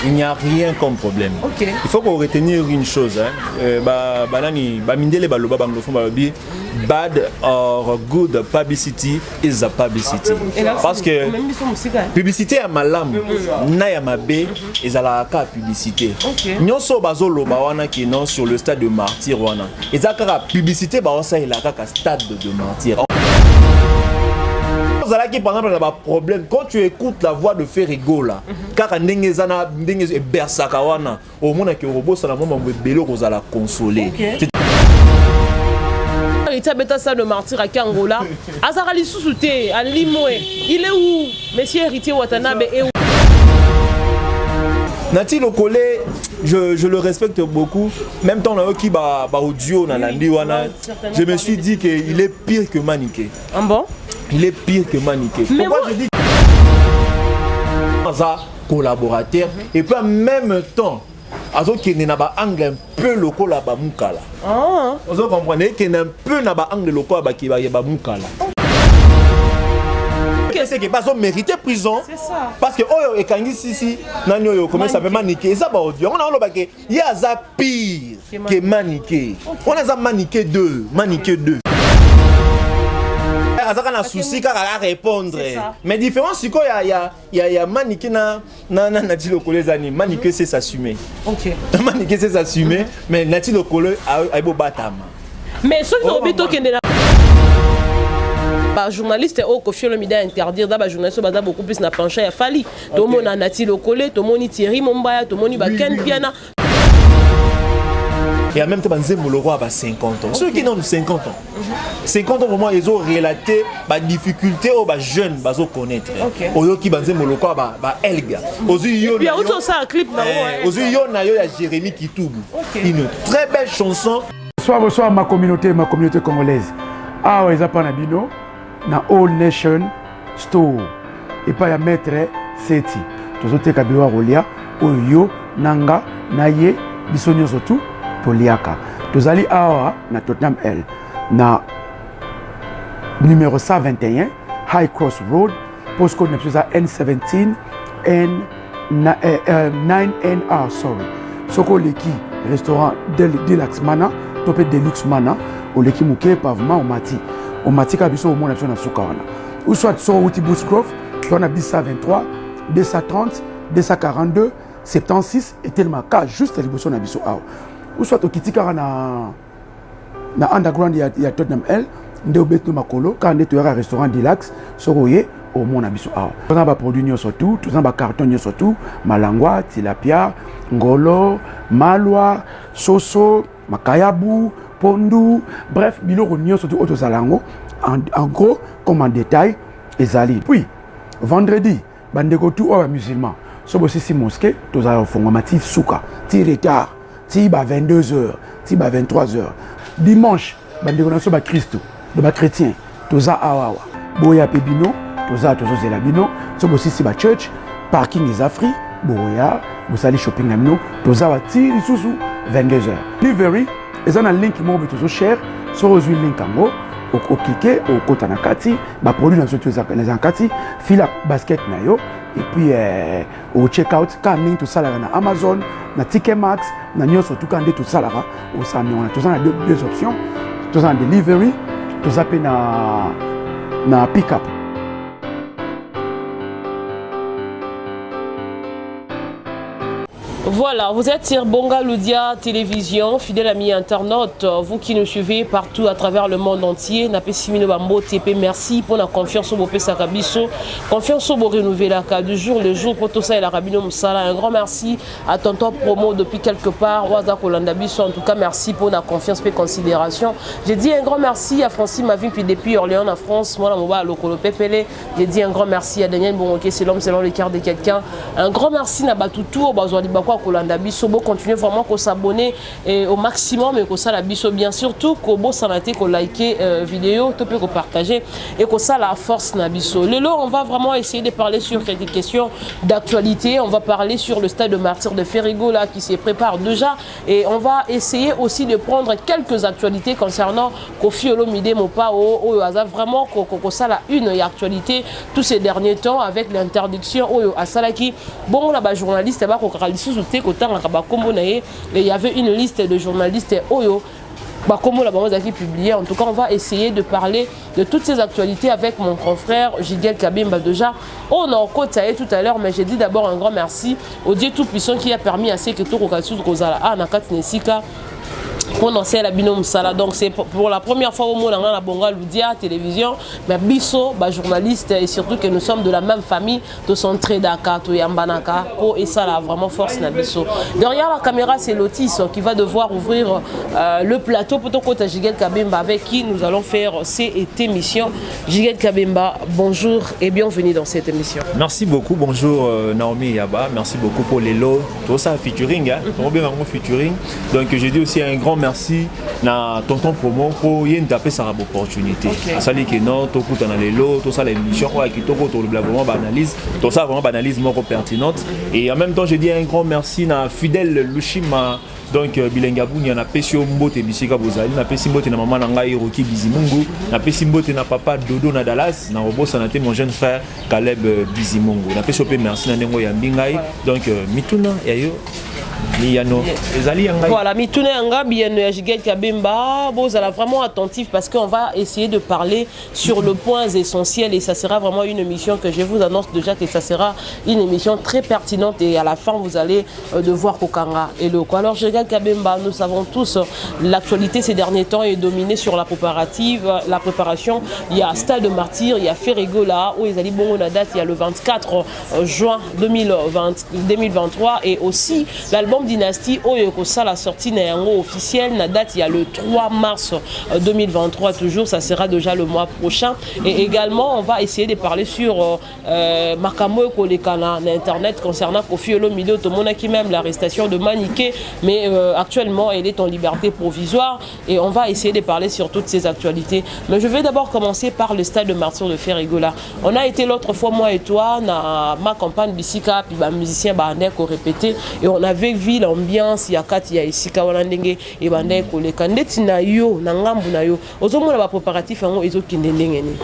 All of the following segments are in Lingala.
il n'y a rien comme problème. Okay. Il faut qu'on retenir une chose. Bad or good publicity is a publicity. Parce que publicité à malam, na ya mabe, ils ala ka publicité. Nyonso bazolo ba wana qui non sur le stade de martyr wana. Ils akara publicité ba ça il a ka stade de martyr. Qui par exemple a problème quand tu écoutes la voix de Ferrigo là car ndengezana ndengez et bersaka wana au monde que robot ça la moment belo kozala consoler. Il bêta ça de martyr à Kangola. Azarali Sousouté, à Limoé. Il est où? Monsieur Héritier Watanabe est où? Nati Lokole, je le respecte beaucoup. Même temps, on a qui audio Nalandi Wana. Je me suis dit qu'il est pire que Maniké. Ah bon? Il est pire que Maniké. Pourquoi je dis collaborateur et puis en même temps azo qui n'a pas angle un peu local là bas mukala. Ah. Vous comprenez qu'il n'a un peu n'a pas angle local bas qui bas mukala. C'est que pas mérité prison. C'est ça. Parce que oh et quand ici nani yo comment ça peut maniquer ça ba audio. On a lo baké il y a ça pire que maniquer. On a ça maniquer 2, maniquer 2. Azaka na souci car à répondre. Mais différence c'est quoi il y a maniquer na Nati Lokole zani maniquer c'est s'assumer. OK. Maniquer c'est s'assumer mais Nati Lokole a beau batama. Mais ceux qui ont obito qui bah journaliste au Kofi Olomide interdire d'abord journaliste basa beaucoup plus na penché ya fali. Tout monde Nati Lokole, tout monde Thierry Mombaya, tout monde Baken Piana. Et en même temps, Nzemolo a 50 ans. Ceux qui ont 50 ans, 50 ans, vraiment, ils ont relaté les difficultés aux jeunes à connaître. Aux qui Nzemolo a Elga. Aux yeux, il y a un clip. Aux yeux, il y a Jérémy Kitoubou. Une très belle chanson. Bonsoir ma communauté congolaise. Ah, ils ont pas Nabino, na All Nation Store. Et pas ya maître Seti. Tous autres Kabiwa Rolia, Oyo, Nanga, Naye, Bisonyo surtout. Poliaka. Tozali awa na Tottenham L na numéro 121 High Cross Road postcode N17 9NR sorry. Soko leki restaurant Deluxe Mana topé Deluxe Mana au leki muke pavement au mati ka biso au mona na sukawana. Ou soit sur Outi Bushcroft, on a 123 230 242 76 et tellement cas juste liboso na biso awa. Ou soit au Kitikara na underground il y a Tottenham L, nde obeto makolo quand on est restaurant Deluxe soroye au mon abiso a. On a produit surtout, tout ça carton surtout, malangwa, tilapia, ngolo, malwa, soso, makayabu, pondu, bref, biloko surtout auto salango en gros comme en détail ezali. Puis vendredi, bandeko tout au musulman. So bo si mosquée, tous à fongomati souka, ti retard. Tiba 22h, Tiba 23h. Dimanche, bandeko ba Christo, ba chrétien, toza awawa. Boya pebino, toza zelabino, so bo si ba church, parking is afri, boya, bosali shopping namino, toza wa ti isusu 22h. Delivery, ezana link mo betozo cher, so rozui link ango, au cliquer au kota na kati, ba produit na soto za kati, fila basket na yo. Et puis au check-out, quand on a tout ça na Amazon, na Ticketmax, na Nyo surtout quand on a tout ça là, au Samy, on a tout ça na deux options, tout ça na delivery, tout ça na pick-up. Voilà, vous êtes sur Bonga Loudia Télévision, fidèle ami internaute, vous qui nous suivez partout à travers le monde entier. Napesimino Bambo TP, merci pour la confiance au Bopé Sakabiso, confiance au Beau renouvelé la du jour le jour pour tout ça et la Rabino Moussala. Un grand merci à Tonton Promo depuis quelque part, Waza Kolandabiso. En tout cas, merci pour la confiance et considération. J'ai dit un grand merci à Francine Mavin, puis depuis Orléans en France, moi, là, Lokolo Pepele. J'ai dit un grand merci à Daniel Bonroquet, c'est l'homme selon le cœur de quelqu'un. Un grand merci à Batoutou, au Bazoa Dibakwa. à Kolanda Biso, continuez vraiment à s'abonner au maximum et ça la Biso bien surtout que sanate ko liker vidéo, to peut partager et que ça la force na Biso. Lelo, on va vraiment essayer de parler sur quelques questions d'actualité. On va parler sur le stade de martyr de Ferrigo là qui se prépare déjà et on va essayer aussi de prendre quelques actualités concernant Kofi Olomide Mopao au hasard vraiment que ça la une actualité tous ces derniers temps avec l'interdiction au Asalaki. Bon là journaliste ba ko kalisou te ko tanga ba kombo na ye et il y avait une liste de journalistes oyo bah, comme la bande qui publié, en tout cas, on va essayer de parler de toutes ces actualités avec mon confrère Jiguel Kabimba déjà. On a encore tout à l'heure, mais j'ai dit d'abord un grand merci au Dieu Tout-Puissant qui a permis à Seketo Kokatsu Kozala à Nakatinesika pour lancer la binôme Sala. Donc c'est pour la première fois au monde dans la Bonga Loudia télévision, mais Bisso, journaliste et surtout que nous sommes de la même famille, de son Tredaka, de Yambanaka, et ça là vraiment force na Bisso. Derrière la caméra c'est Lotis qui va devoir ouvrir le plateau pour ton côté Jiguel Kabimba avec qui nous allons faire cette émission. Jiguel Kabimba, bonjour et bienvenue dans cette émission. Merci beaucoup, bonjour Naomi Yaba, merci beaucoup pour les lots, tout ça featuring, hein, featuring. Donc je dis aussi un grand merci na tonton promo pour y taper sa opportunité. Ça dit que non, tout coûte dans les lots, tout ça l'émission qui tout vraiment banalise, tout ça vraiment banalise mort pertinente. Et en même temps je dis un grand merci na fidèle Lushima. Donc Bilengabou n'y en a pas sur Mbote Bisika Bozali, n'a pas si Mbote na maman Nanga Hiroki Bizimungu, n'a pas si Mbote na papa Dodo na Dallas, na Robo Sanate mon jeune frère Caleb Bizimungu. N'a pas chopé merci na Nengo Yambingai. Donc Mituna yayo voilà, Mitune Anga, bien Jiguel Kabimba, vous allez vraiment attentif parce qu'on va essayer de parler sur le point essentiel et ça sera vraiment une émission que je vous annonce déjà que ça sera une émission très pertinente et à la fin vous allez devoir Kokanga et le quoi. Alors Jiguel Kabimba, nous savons tous l'actualité ces derniers temps est dominée sur la préparation. Il y a Stade de Martyr, il y a Ferrigo là où ils allaient bon la date, il y a le 24 juin 2023 et aussi l'album Dynastie Oyoko ça la sortie officielle la date il y a le 3 mars 2023 toujours ça sera déjà le mois prochain et également on va essayer de parler sur Makamo Kolekana internet concernant Kofi Olomide tout le monde qui même l'arrestation de Maniké mais actuellement elle est en liberté provisoire et on va essayer de parler sur toutes ces actualités mais je vais d'abord commencer par le stade de martyr de Ferrigo là. On a été l'autre fois moi et toi na ma campagne Bisika puis musicien bandé ko répété et on avait vu l'ambiance ya kati ya Isika wana ndenge e bandé ko le kandeti na yo na ngambu na yo ozomona ba préparatif yango ezokinde ndenge ni.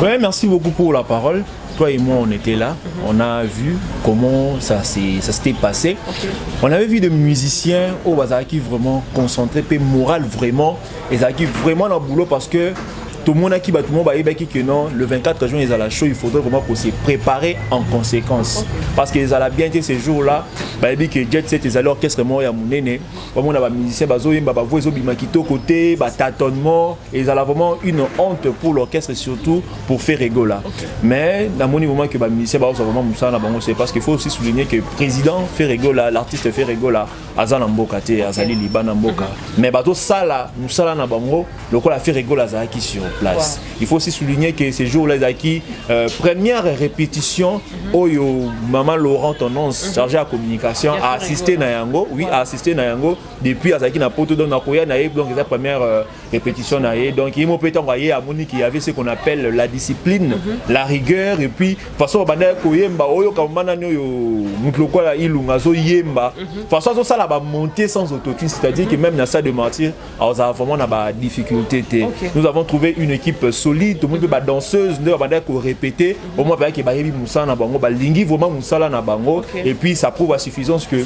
Ouais, merci beaucoup pour la parole. Toi et moi, on était là, on a vu comment ça s'était passé. On avait vu des musiciens au bazar qui vraiment concentrés, puis moral vraiment, et ça qui vraiment dans le boulot parce que tout le monde qui bat tout le monde que non, le 24 juin ils ont la show, il faudrait vraiment se préparer en conséquence. Parce qu'ils allaient bien été ces jours-là, dit que Jet Set ils allaient orchestre moi ya munene, comme on a des musiciens bazo yimba ba voix bimakito côté, ba tâtonnement, et ils allaient vraiment une honte pour l'orchestre surtout pour faire rigoler. Mais dans mon moment que ba musicien ba vraiment musa na bango c'est parce qu'il faut aussi souligner que le président fait rigoler, l'artiste fait rigoler, azana mboka te, azali libana mboka. Mais bato sala, musala na bango, le quoi la fait rigoler azaki sur place. Wow. Il faut aussi souligner que ces jours-là, première répétition, Oyo, Maman Laurent Tendance, chargée à communication, a assisté Nayango, oui, a assisté Nayango, depuis Azaki n'a pas tout donné donc la première répétition, donc il m'a peut-être envoyé à Monique, il y avait ce qu'on appelle la discipline, la rigueur, et puis, de toute façon, Oyo, façon, ça va monter sans autotune, c'est-à-dire que même dans ça de martyr, on a vraiment des difficultés. Nous avons trouvé une équipe solide, tout le monde peut danseuse, nous avons répété, au moins qu'il y a Moussa na bango, lingi vraiment Moussa na bango, et puis ça prouve à suffisance que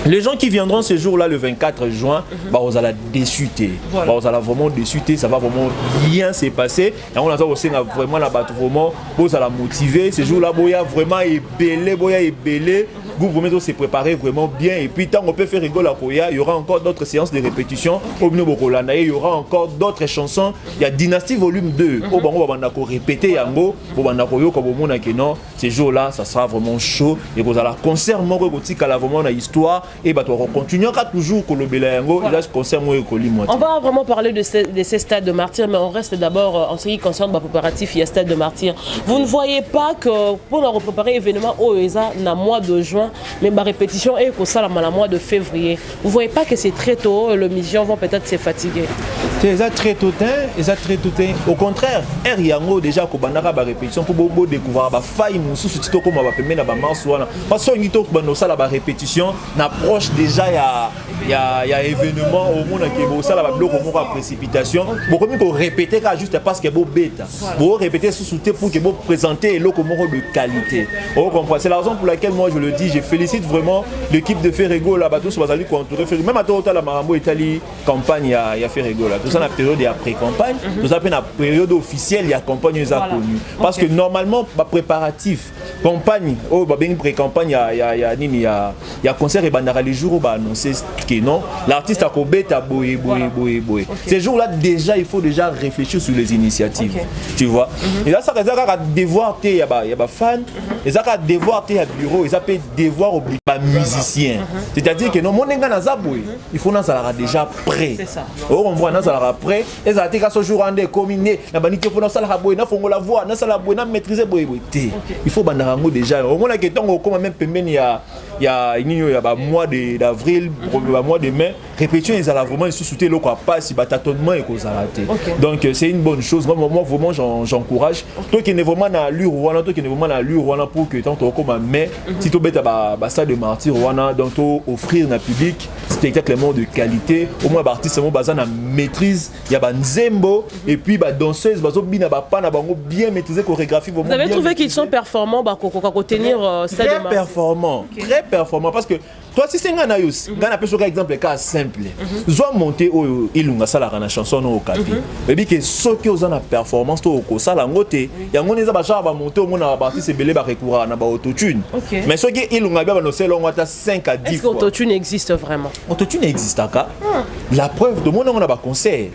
les gens qui viendront ce jour-là, le 24 juin, on allez déçuter. Voilà. On allez vraiment déçuter, ça va vraiment bien se passer. Et on a aussi vraiment la batte vraiment, pour la motiver. Ce jour-là, boya vraiment belé. Vous pouvez se préparer vraiment bien. Et puis, tant qu'on peut faire rigoler à Koya, il y aura encore d'autres séances de répétition. Il y aura encore d'autres chansons. Il y a Dynastie volume 2. On va répéter Yango. Ce jour-là, ça sera vraiment chaud. Et vous allez concert vraiment la histoire. Et on continuera toujours à on va vraiment parler de ces stades de martyrs, mais on reste d'abord en ce qui concerne le préparatif, il y a stade de martyrs. Vous ne voyez pas que pour nous préparer l'événement OESA, dans le mois de juin, juin, mais ma répétition est pour ça la mois de février. Vous voyez pas que c'est très tôt, les musiciens vont peut-être se fatiguer. C'est très tôt, très tôt. Au contraire, Yango déjà ko banaka ba répétition pour beaucoup découvrir ba faille musu sutito comme ba pembe na ba marsuana. Parce que ngito ba no sala ba répétition n'approche déjà il y a événement au monde qui bo sala ba bloco mo précipitation. Beaucoup mieux ko répéter car juste parce que beau bêta. Bo répéter sous-souté pour que beau présenter le comment de qualité. On comprend. C'est la raison pour laquelle moi je le dis, je félicite vraiment l'équipe de Ferrego là, tous bazali contouré même à Total la Marambo Italie campagne il y a Ferrego là. Tout ça la période et après campagne, tout ça la période officielle il y a campagne les a connu parce que normalement ba préparatif campagne oh ba bien pré-campagne il y a concert et bandara les jours où ba annoncer que non l'artiste a kobeta boy. Ces jours-là déjà il faut déjà réfléchir sur les initiatives. Tu vois. Et là ça a devoir il y a ba fan, et ça a devoir il y a bureau, et ça peut devoir obliger ba musicien. C'est-à-dire que non mon nga na zaboy, il faut na ça déjà prêt. C'est ça. On voit na ça prêt et ça a ce jour en combiné na banité faut na ça la boy na fongo la voix na ça la boy na maîtriser boy. Il faut bandarango déjà. Au moins la question comme même pembeni il y a mois d'avril, mois de mai, répétition ils allaient vraiment sous-souter le quoi pas si tâtonnement et cause raté. Donc c'est une bonne chose. Moi vraiment j'encourage. Toi qui est vraiment dans l'Uruana, toi qui est vraiment dans l'Uruana pour que tant comme mais si tu bête à stade de martyr Rwanda donc offrir un public spectacle de qualité, au moins artiste mon bazan na maîtrise, il y a nzembo et puis danseuse bazo bina ba pana bango bien maîtriser chorégraphie. Vous avez trouvé qu'ils sont performants pour tenir stade de martyr? Très performant parce que toi si c'est un ayus, gana peut par exemple cas simple. Zo monter au ilunga sala na chanson no okapi. Bebi que ceux qui ont la performance to ko sala ngote, ya ngoni za ba chaba monter au mona ba artiste belé ba recours na ba autotune. Mais ceux qui ilunga ba no selo ngota 5 à 10 fois. Est-ce que autotune existe vraiment? Autotune existe aka. La preuve de mon on a ba concert.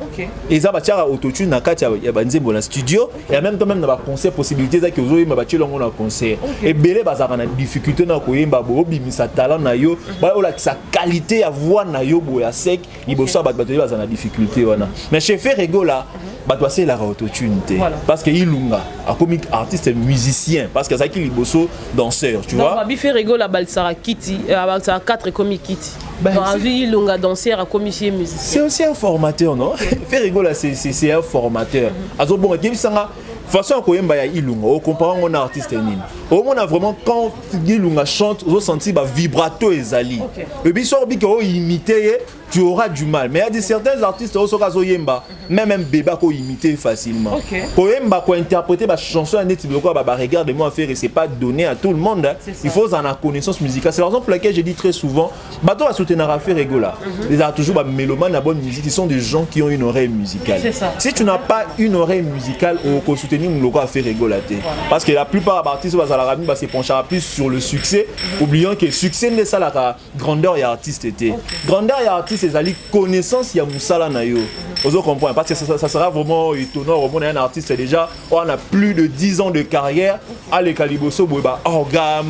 Et za ba tiara autotune na kati ya ba nzembo na studio et en même temps même na ba concert possibilité za que zo yima ba tshelo ngona concert. Et belé ba za na difficulté na ko yimba bo bimisa talent na yo. Bah on a sa qualité à voix na yo boya sec il bossa ba bato ba na difficulté wana mais chez Ferrego là ba doit c'est la autotune parce que ilunga a comique artiste musicien parce que ça qui li bosso danseur tu vois ba Ferrego la balsara kiti balsara 4 comique kiti dans vie ilunga danseur a comicien musicien c'est aussi un formateur non Ferrego là c'est un formateur azo bon qui sanga façon koyemba ya ilunga on comprend mon artiste nini au monde vraiment quand ilunga chante on sentit ba vibrato ezali et puis so bi ko imiter tu auras du mal mais il y a des certains artistes au sokazo yemba même bébé ko imiter facilement koyemba ko interpréter ba chanson net ko ba regarde moi faire et c'est pas donné à tout le monde il faut en avoir connaissance musicale c'est la raison pour laquelle je dis très souvent bato à soutenir à faire rigola les a toujours ba mélomane la bonne musique ils sont des gens qui ont une oreille musicale si tu n'as pas une oreille musicale au soutenir le à faire rigolater parce que la plupart des artistes va se pencher plus sur le succès oubliant que le succès n'est ça la grandeur et artiste était grandeur et artiste c'est la connaissance il y a musala na yo vous comprenez parce que ça sera vraiment étonnant au monde un artiste déjà on a plus de 10 ans de carrière à les caliboso ba orgam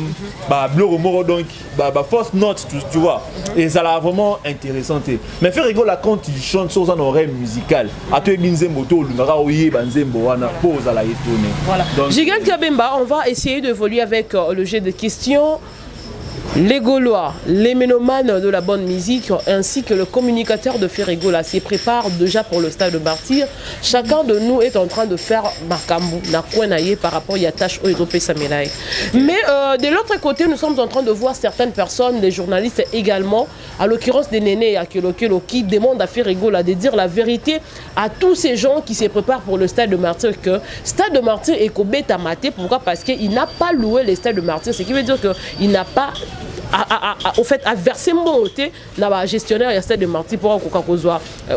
ba bloro donc ba force note tu vois et ça l'a vraiment intéressant mais faire rigoler quand il chante sur son oreille musicale à toi binzembo to lungara oye banzembo wana pose à la étonnée. Voilà. Jigal Kabemba, on va essayer d'évoluer avec le jeu de questions. Les Gaulois, les mélomanes de la bonne musique, ainsi que le communicateur de Ferrego se préparent déjà pour le stade de martyr. Chacun de nous est en train de faire Makambu, Nakwenaye par rapport à Tâche Oezope Samelaye. Mais de l'autre côté, nous sommes en train de voir certaines personnes, des journalistes également, à l'occurrence des Néné et Akelokelo, qui demandent à Ferrego de dire la vérité à tous ces gens qui se préparent pour le stade de martyr, que stade de martyr est Kobeta Maté. Pourquoi? Parce qu'il n'a pas loué les stades de martyr, ce qui veut dire qu'il n'a pas au fait à verser mon côté la gestionnaire et stade de martyr pour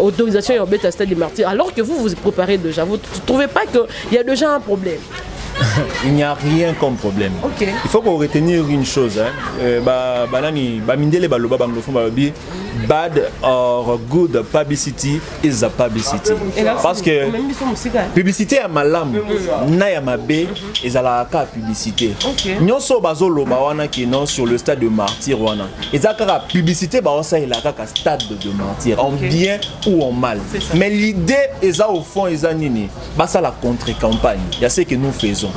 autorisation et objet à stade de martyr alors que vous vous préparez déjà. Vous ne trouvez pas qu'il y a déjà un problème? Il n'y a rien comme problème. Il faut qu'on retenir une chose. Bad or good publicity is a publicity. Parce que publicité à malam, na ya mabe, ils ala ka publicité. Nyonso bazolo ba wana qui non sur le stade de martyr wana. Ezaka publicité ba ça il a ka stade de martyr en bien ou en mal. Mais l'idée est au fond nini. Ba ça la contre-campagne. Il y a ce que nous faisons.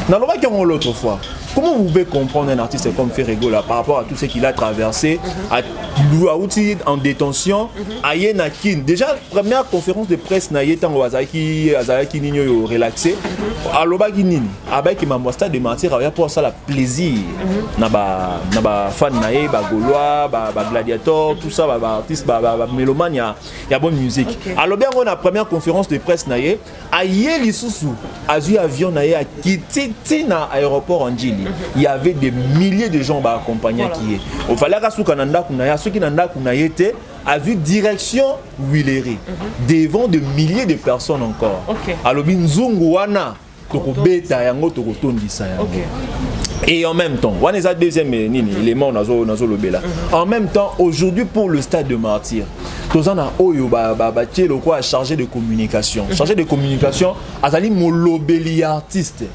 Dans le bac, l'autre fois, comment vous pouvez comprendre un artiste comme Ferrego là, par rapport à tout ce qu'il a traversé, à Louaouti en détention, à Yenakin. Déjà, première conférence de presse, Nayetan Azaki Nino relaxé, à Lobaki Nini, avec ma stade de martyr, il y a pour ça le plaisir. Naba fan Naye, Gaulois, Gladiator, tout ça, artiste, mélomane, il y a bonne musique. Alors bien, on a la première conférence de presse Naye, à Yelisusu, à avion Naye, à Kitina aéroport en Djili. Il y avait des milliers de gens accompagnés qui est. Il fallait que ceux qui n'ont a vu direction Willery devant de milliers de personnes encore. Alors Binzunguana tokobeta yango tokotondisa yango. Et en même temps, on est à deuxième élément en même temps, aujourd'hui pour le stade de martyr, tous en a oyo a chargé de communication. Chargé de communication, azali molobeli artiste.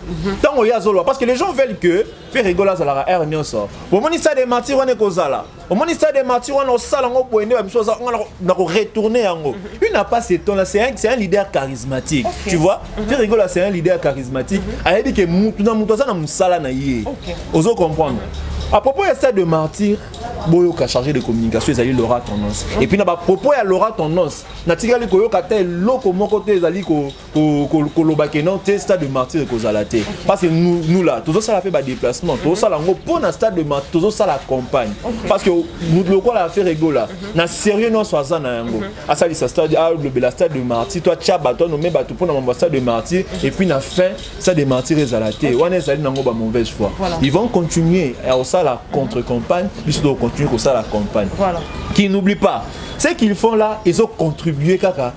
Tant on y a zolo parce que les gens veulent que faire rigoler ça la R nyonso. Au moment stade de martyr on est kozala. Au moment stade de martyr on a sala ngo poende ba biso on a retourner yango. Il n'a pas ce ton là, c'est un leader charismatique. Tu vois? Faire rigoler c'est un leader charismatique. A dit que mutu na mutu ça na musala na yé. Vous comprendre. À propos du stade de martyr, Boyoka chargé de communication, ils allaient l'aura tendance. Et puis, à propos de l'aura tendance, Natigali Koyoka tel loko mon côté, ils allaient kolobakeno tel stade de martyr kozalate. Parce que nous là, tout ça a fait des déplacements, tout ça là pour un stade de martyr, tout ça la campagne. Parce que nous le quoi la fait rigoler. Na sérieux non soit ça na yango. À ça ça stade le stade de martyr, toi tcha baton nommé batou pour un stade de martyr et puis na fin stade de martyr kozalate. On est allé nango ba mauvaise foi. Ils vont continuer à ça la contre-campagne, ils doivent continuer comme ça la campagne. Voilà. Qui n'oublie pas, ce qu'ils font là, ils ont contribué kaka.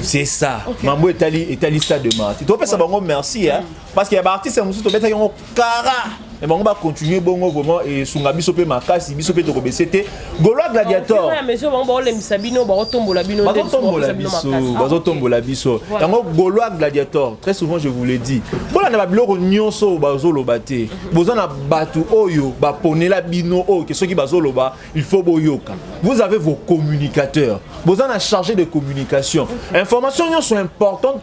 C'est ça. Mambo est allé stade de martyr. Tu peux ça bon merci hein, parce qu'il y a des artistes qui sont en cara. Et on va continuer bongo vraiment et sunga biso pe makasi biso pe to kobesete Gaulois Gladiator. Mais je vais le misabino ba tombola bino ba tombola biso. Tango Gaulois Gladiator, très souvent je vous l'ai dit. Bola na ba biloko nyonso ba zoloba te. Boza na batu oyo ba ponela bino o que ceux qui ba zoloba, il faut boyoka. Vous avez vos communicateurs. Boza na chargé de communication. Informations sont importantes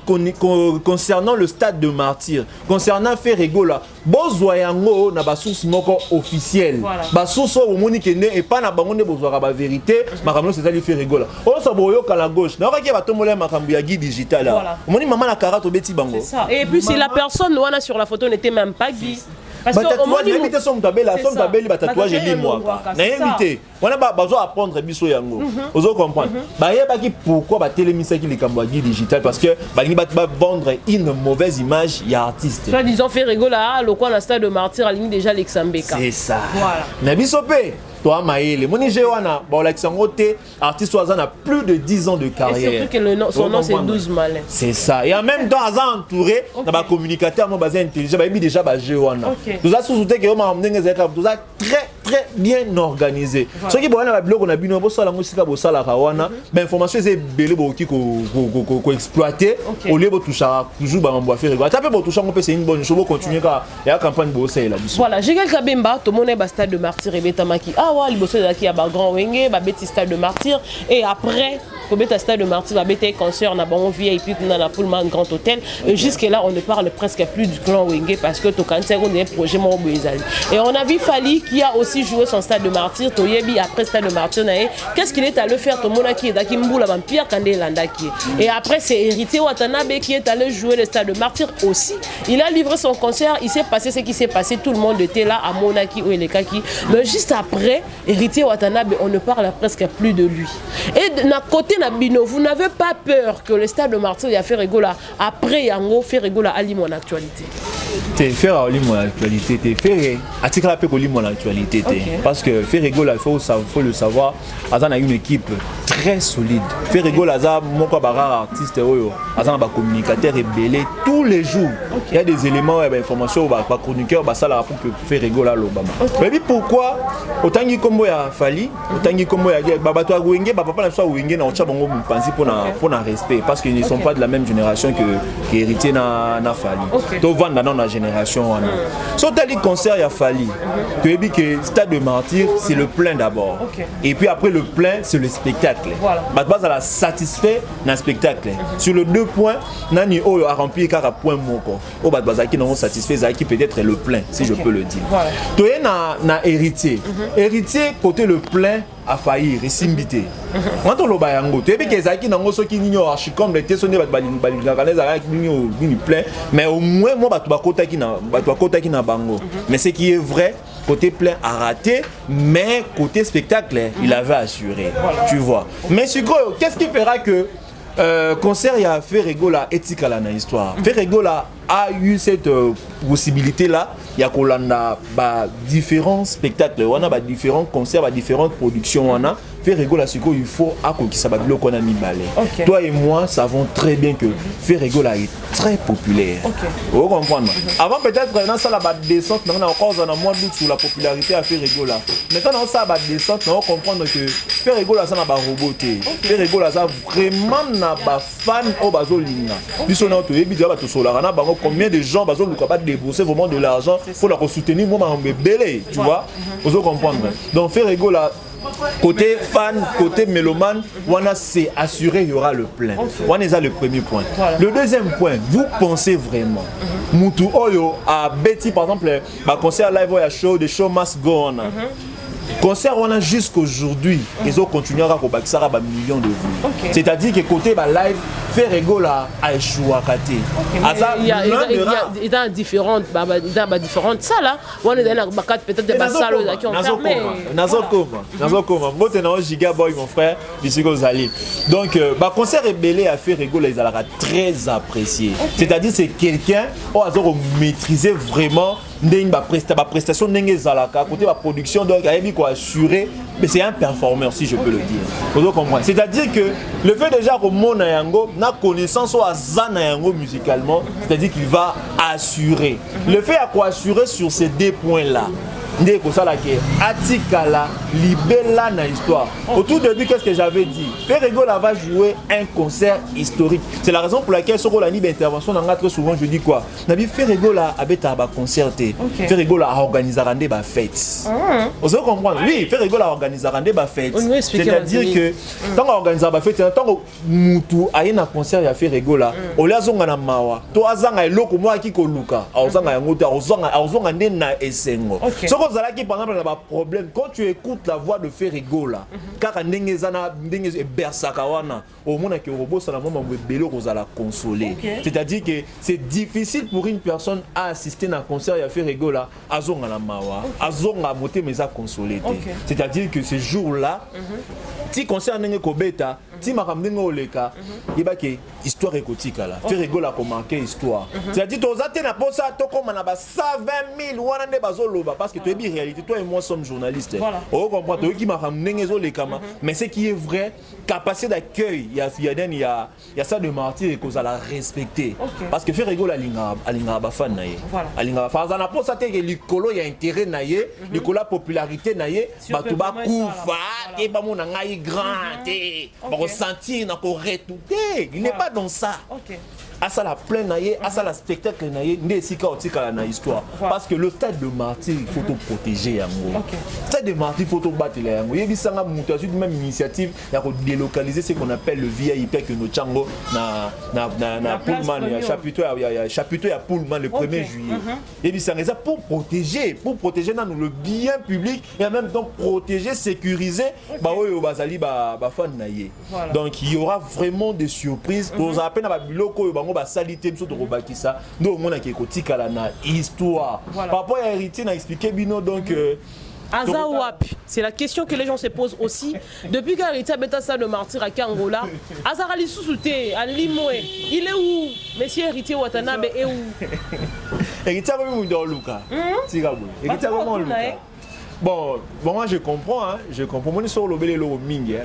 concernant le stade de martyr, concernant Ferrego là. Bozoyango na ba source moko officielle. Ba source au moni kende et pas na bango ne bozwaka ba vérité, makambo c'est ali Ferrego là. On sa boyoka la gauche. Na ka ba tombola makambo ya guide digital là. Moni maman la carato beti bango. C'est ça. Et puis si la personne wana sur la photo n'était même pas Guy. Parce que moi j'ai invité son tabelle, son tabelle ba tatouage li moi. Na invité. On a besoin d'apprendre biso yango. Vous comprendre. Ba yeba ki pourquoi ba télémisa ki les kambo guide digital parce que ba ni ba vendre une mauvaise image ya artiste. Soit disons Ferrego là, le coin la stade de martyr a ligne déjà l'exambeka. C'est ça. Voilà. Na biso pe toi Maël, mon Nigewana, bon l'Alexandre artiste a plus de 10 ans de carrière. Et surtout que son nom c'est 12 malins. C'est ça. Et en même temps, Azan entouré, dans ma communicateur, mon basé intelligent, bah il déjà bah Jewana. Tout ça sous que on a amené tout ça très bien organisé. Ce qui bon na blog on a bino bo sala musika bo sala kawana, ben information c'est belé bo ki ko exploiter au lieu de toucher toujours ba mbo faire. Taper bo toucher on peut c'est une bonne chose pour continuer ka la campagne bo ça là. Voilà, j'ai quelqu'un Kabemba, tout monde est stade de martyr et betamaki. Ah, liboso qui a grand wenge ba beti stade de martyr et après ko beta stade de martyr ba beta concert na bon VIP na na Pullman Grand Hôtel et jusque là on ne parle presque plus du grand wenge parce que to quand c'est un projet mon bezali et on a vu Fali qui a aussi joué son stade de martyr to yebi après stade de martyr na qu'est-ce qu'il est allé faire to mona qui est daki mbula ba Pierre Kandé Landaki et après c'est Héritier Watanabe qui est allé jouer le stade de martyr aussi. Il a livré son concert, il s'est passé ce qui s'est passé, tout le monde était là à Monaki ou Elekaki mais juste après Héritier Watanabe, on ne parle presque plus de lui. Et d'un côté Nabino, vous n'avez pas peur que le stade de martyr a fait rigola après Yango fait rigola à mon actualité. T'es faire à mon actualité, t'es faire à tirer la paix mon actualité, parce que faire rigola, il faut le savoir. Azan a une équipe très solide. Faire rigola, Azan mon camarade artiste oyo, Azan a communicateur et belé tous les jours. Il y a des éléments d'information, bah chroniqueur, bah ça là pour que faire rigola l'Obama. Mais pourquoi autant qu'il combo ya Fali, autant qu'il combo ya Baba toi Wenge, Baba pas la soit Wenge na ocha bango penser pour un respect parce qu'ils ne sont pas de la même génération que héritier na Fali. To vendre dans la génération wana. So tali concert ya Fali. Tu dis que Stade de Martyr c'est le plein d'abord. Et puis après le plein c'est le spectacle. Bah base à la satisfait dans spectacle. Sur le 2 points nani o a rempli car point moko. O bah base qui non satisfait ça qui peut-être le plein si je peux le dire. Tu es na héritier. Héritier côté le plein a failli resimbité. Quand on le bayango, tu es bien que ça qui n'a pas qui n'y a archicom les tessonné plein, mais au moins moi bah tu vas qui n'a bango. Mais ce qui est vrai côté plein a raté, mais côté spectacle il avait assuré. Tu vois. Mais Sucre, qu'est-ce qui fera que concert il a fait rigoler éthique à la histoire. Fait rigoler a eu cette possibilité là, il y a qu'on a différents spectacles, on a différents concerts, différentes productions, on a fait rigoler ce qu'il faut à quoi qui s'abat le qu'on a mis balai. Toi et moi savons très bien que faire rigoler est très populaire. Vous comprenez? Avant peut-être dans ça la descente, on a encore un mois d'août sur la popularité à faire rigoler. Maintenant ça va descendre, on comprendre que faire rigoler ça n'a pas roboté. Faire rigoler ça vraiment n'a pas fan au bazolinga. Puis on a tout évidemment tout solar, on a combien de gens sont capables de débourser vraiment de l'argent pour la soutenir, moi je belé, tu vois, vous comprendre. Donc faire rigoler côté fan, côté mélomane, on a c'est assuré il y aura le plein. On est à le premier point. Le deuxième point, vous pensez vraiment Moutou Oyo a Betty par exemple, concert live ou show, the show must go on. Concert on a jusqu'aujourd'hui, ils ont continué à bâtir ça millions de vues. C'est-à-dire que côté live, faire rigoler a échoué à côté. Il y a différentes salles. On est dans peut-être des salles qui ont fermé. Nazokoma. Moi t'es un gigaboy mon frère, ici que Zali. Donc concert rebelle à faire rigoler, ils allaient très apprécié. C'est-à-dire c'est quelqu'un au hasard maîtriser vraiment ba prestation n'engé zalaka côté la production donc il faut assurer mais c'est un performeur si je peux le dire. Vous comprenez? C'est-à-dire que le fait déjà que mon yango na connaissance ou azana yango musicalement, c'est-à-dire qu'il va assurer. Le fait à quoi assurer sur ces deux points là. Ndeko ça là que Atikala libella na histoire. Au tout début qu'est-ce que j'avais dit? Ferregola va jouer un concert historique. C'est la raison pour laquelle sur la libre intervention dans très souvent je dis quoi? Nabi Ferregola abeta ba concerté. Ferregola a organisé randé ba fête. Vous comprenez? Oui, Ferregola a organisé randé ba fête. C'est-à-dire que tant qu'on organise ba fête, tant que mutu aye na concert ya Ferregola, o la zonga na mawa. To azanga eloko moi ki ko luka. Azanga yango ta azonga nde na esengo. Qui par exemple a problème quand tu écoutes la voix de Ferregola car ndengezana ndengez bersakawana au monde que robot ça la moment bello la consoler. C'est-à-dire que c'est difficile pour une personne à assister à un concert ya Ferregola azonga la mawa azonga moté mais à consoler. C'est-à-dire que ce jour-là ti concert ndenge ko beta ti makamdenga oleka yeba ke histoire écotique là Ferregola ko marquer histoire. C'est-à-dire to zate na posa to comme na ba 120 000 wana nde bazoloba parce que tu es réalité, toi et moi sommes journalistes. On comprend qui m'a ramené les camas, mais ce qui est vrai, capacité d'accueil, il y a ça de martyr et qu'on a la respecter. Parce que faire rigoler à l'ingaba fan naïe. À l'ingaba fan, on a pas ça que l'écolo y a intérêt naïe, l'écolo popularité naïe, bah tout bas koufa, et bah mon naïe grand, bah ressentir n'a pas retouté. Il n'est pas dans ça. À ça la plein naïe, à ça la spectacle naïe, n'est si chaotique à la histoire. Parce que le stade de martyr, il faut te protéger. Le stade de martyr, il faut te battre. Il y a même initiative, il y a délocaliser ce qu'on appelle le VIP que nous tchango na Pullman, il y a chapiteau à Pullman le 1er juillet. Et puis ça pour protéger le bien public et en même temps protéger, sécuriser bah oui bazali ba fan naïe. Donc il y aura vraiment des surprises. Pour à peine à biloko ba salité biso to robakisa ndo mona ke kotika la na histoire papa ya héritier na expliquer bino donc c'est la question que les gens se posent aussi. Depuis qu'Héritier Beta ça de martyr à Kangola, Azarali Sousouté, à Limoé, il est où? Monsieur Héritier Watanabe est où? Héritier comment dans Luka? Héritier comment Luka? Bon, moi je comprends, hein, je comprends. Moi, sur le bel logo mingi,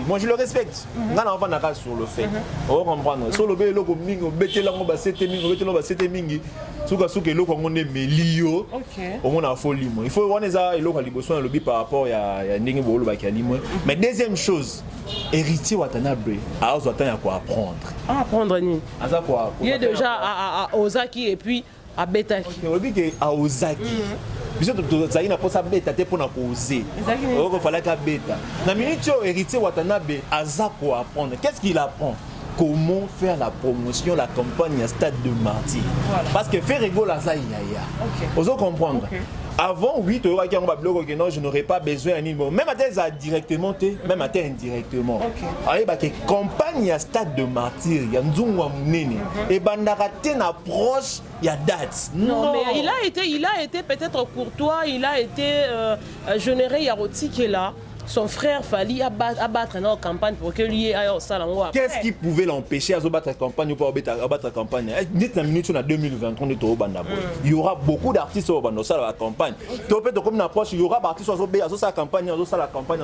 moi je le respecte. On a un enfant sur le fait. On va comprendre. Sur le bel logo mingi, on bête l'ango basete mingi, Souka eloko on est melio. On a folie moi. Il faut voir les eloko liboso na lobby par rapport ya ndenge bolo ba kalimo. Mais deuxième chose, héritier Watanabe a besoin quoi apprendre. Apprendre ni. Aza quoi. Il est déjà à Ozaki et puis à Betaki. Lobby que à Ozaki. Biso to na posa beta te pona poser. Il fallait ka beta. Na minute héritier Watanabe aza quoi apprendre. Qu'est-ce qu'il apprend? Comment faire la promotion, la campagne à Stade de Martyrs. Voilà. Parce que faire rigolo à Zaïa. Vous comprendre. Avant, oui, tu aurais dit que non, je n'aurais pas besoin d'un niveau. Même à terre directement, même à terre indirectement. Alors, il campagne à Stade de Martyrs, il y a un et bandaraté une approche, il y a date. Non, mais il a été peut-être courtois, il a été généré Yaroti qui est là. Son frère fallait abattre dans la campagne pour que lui aille au salon. Qu'est-ce qui pouvait l'empêcher à battre la campagne ou pas abattre la campagne? Net la minute en 2023 il y aura beaucoup d'artistes au bando ça la campagne. Tu peux comme une approche, il y aura d'artistes au la campagne, la campagne,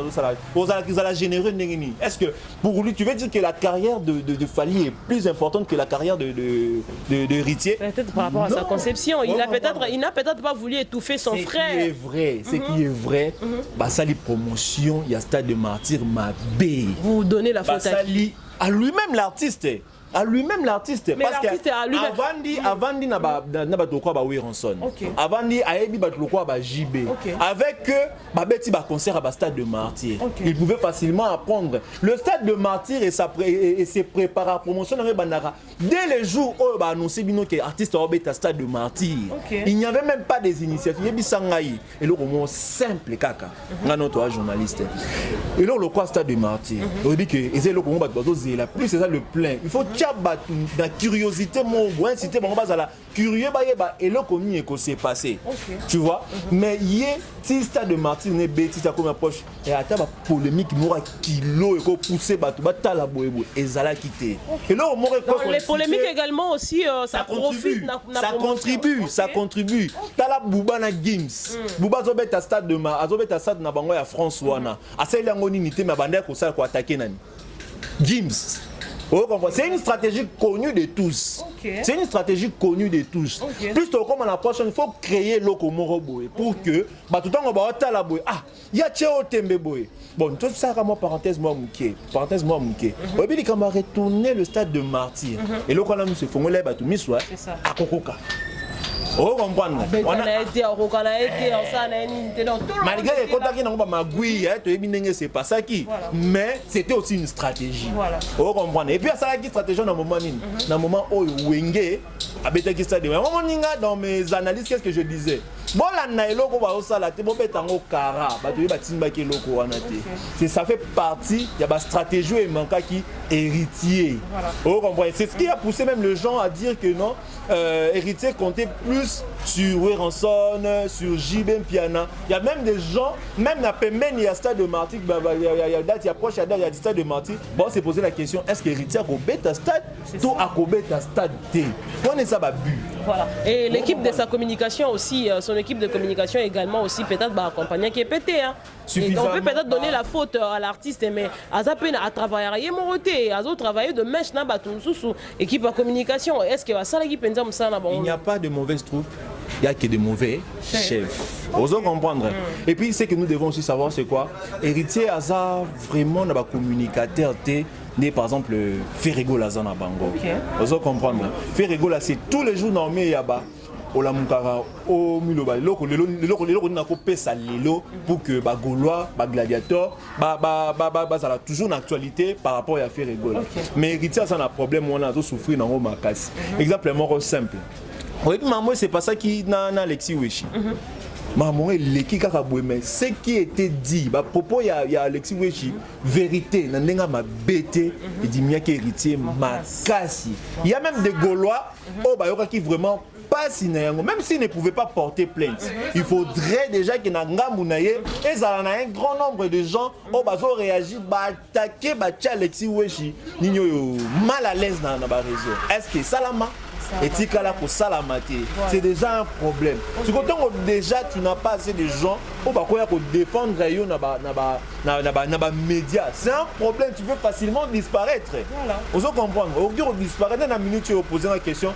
vous allez générer une. Est-ce que pour lui tu veux dire que la carrière de Fally est plus importante que la carrière de Héritier? Peut-être par rapport à sa conception, il n'a peut-être pas voulu étouffer son frère. Ce qui est vrai, bah ça les promotions. Il y a Stade de Martyrs Mabé. Vous donnez la faute à lui-même l'artiste. À lui-même l'artiste. Mais l'artiste à lui-même. Avant dit n'a pas de quoi Wironson. Avant dit aébi bat le quoi JB. Avec Babeti ba concert à Stade de Martyrs. Il pouvait facilement apprendre le Stade de Martyrs et ses préparer à promotion dans Bandara. Dès les jours où bah annoncé bino que artiste au Stade de Martyrs. Il n'y avait même pas des initiatives. Et le roman simple kaka. Ngano toi journaliste. Et là le quoi Stade de Martyrs. On dit que c'est le roman la plus c'est ça le plein. Il faut la curiosité mon inciter mon base à la curieux et le commis que c'est passé tu vois mais hier si Stade de Martyrs n'est bêtise ça comme approche et à ta polémique n'aura kilo et qu'on pousser battu bata la boebo et zala quitter et là on m'aurait les polémiques également aussi ça contribue t'as la Bouba na Games Bouba zobet à Stade de Martyrs azobet à Stade na bango ya France wana aseli ngoni nité ma bande ko ça ko attaquer nani Games. C'est une stratégie connue de tous. C'est une stratégie connue de tous. Plus comme à la prochaine, il faut créer l'Okomoro Boy pour que, tout le temps, on va la boy. Ah, il y a Tchéo Tembe Boy. Bon, tout ça, parenthèse, moi, mouké. Et puis, quand on va retourner le Stade de Martyrs, et là, quand on se fait, on va tout mis à Kokoka. Oh, comprendre. On a été malgré les contacts qui n'ont pas magouille, c'est pas ça qui. Mais c'était aussi une stratégie. Oh, comprendre. Et puis à ça qui stratégie dans le moment où Wenge a bêté ça de dans mes analyses qu'est-ce que je disais. Bon la nailo ko ba osala te bon betango kara ba to ba timba ke loko wana te. C'est ça fait partie il y a ba stratégie et manka qui héritier. Oh, comprendre. C'est ce qui a poussé même les gens à dire que non héritier comptait plus sur Weranson, sur JB Piana. Il y a même des gens, même la Pemene, il y a Stade de Martyrs, il y a date, il y a proche, il y a Stade de Martyrs. Bon, c'est posé la question, est-ce que héritier a cobé ta stade? Tout a cobé ta stade T. On est ça, bu. Voilà. Et l'équipe de sa communication aussi, son équipe de communication également aussi peut-être accompagner qui est pété. Hein. Et on peut peut-être donner la faute à l'artiste, mais à travailler mon côté, à travailler de mèche na sous équipe de communication. Est-ce que ça l'équipe il n'y a pas de mauvaise troupe, il n'y a que de mauvais chefs. Osons comprendre. Et puis ce que nous devons aussi savoir c'est quoi? Héritier Aza vraiment n'a communicateur né par exemple Ferrego Lazana Bango. Osons comprendre. Ferrego là c'est tous les jours dans le yaba. Ola mukara o miloba loko na ko pesa lelo pour que ba Gaulois ba gladiateur ça a toujours une actualité par rapport à faire rigolo. Mais héritier ça a un problème on a souffrir dans Makasi. Exemple mort simple. Oui maman c'est pas ça qui na Alexis Weshi. Maman l'équipe kakaboué mais ce qui était dit à propos il y a Alexis Weshi vérité na ndenga ma bêté et dit mia héritier Makasi. Il y a même des Gaulois qui vraiment même s'il ne pouvait pas porter plainte, il faudrait déjà qu'il y ait un grand nombre de gens qui ont réagi, attaquer Alexis Weshi, mal à l'aise dans le réseau. Est-ce que Salama et Tikala pour Salamate, c'est déjà un problème. Tu comprends déjà tu n'as pas assez de gens pour défendre les médias. C'est un problème, tu peux facilement disparaître. On se comprend. Au lieu de disparaître, dans la minute tu es posé la question.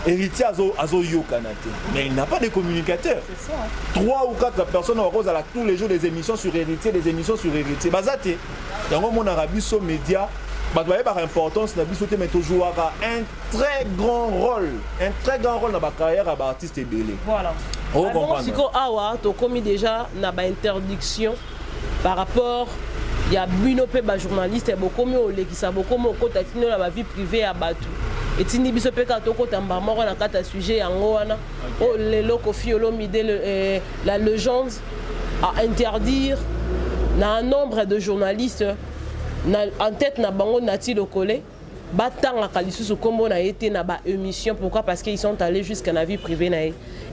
héritier azo yokanate. Mais il n'a pas de communicateur. C'est ça. 3 ou 4 personnes ont tous les jours des émissions sur héritier, des émissions sur héritier. Bazate. Dans mon Arabie sur média, par importance, mais toujours un très grand rôle dans la carrière à l'artiste belé. Voilà. On comprend. Si awa to commis déjà na ba interdiction par rapport il y a bino pe ba journaliste et beaucoup mieux qui ça beaucoup mo ko tatino la vie privée à batu. Et tini biso pe ka to ko tamba moko na kata sujet yango wana o lelo Koffi Olomide la légende à interdire na un nombre de journalistes en tête na bango Nati Lokole batanga kalisusu kombo na été na ba émission. Pourquoi? Parce qu'ils sont allés jusqu'à la vie privée na.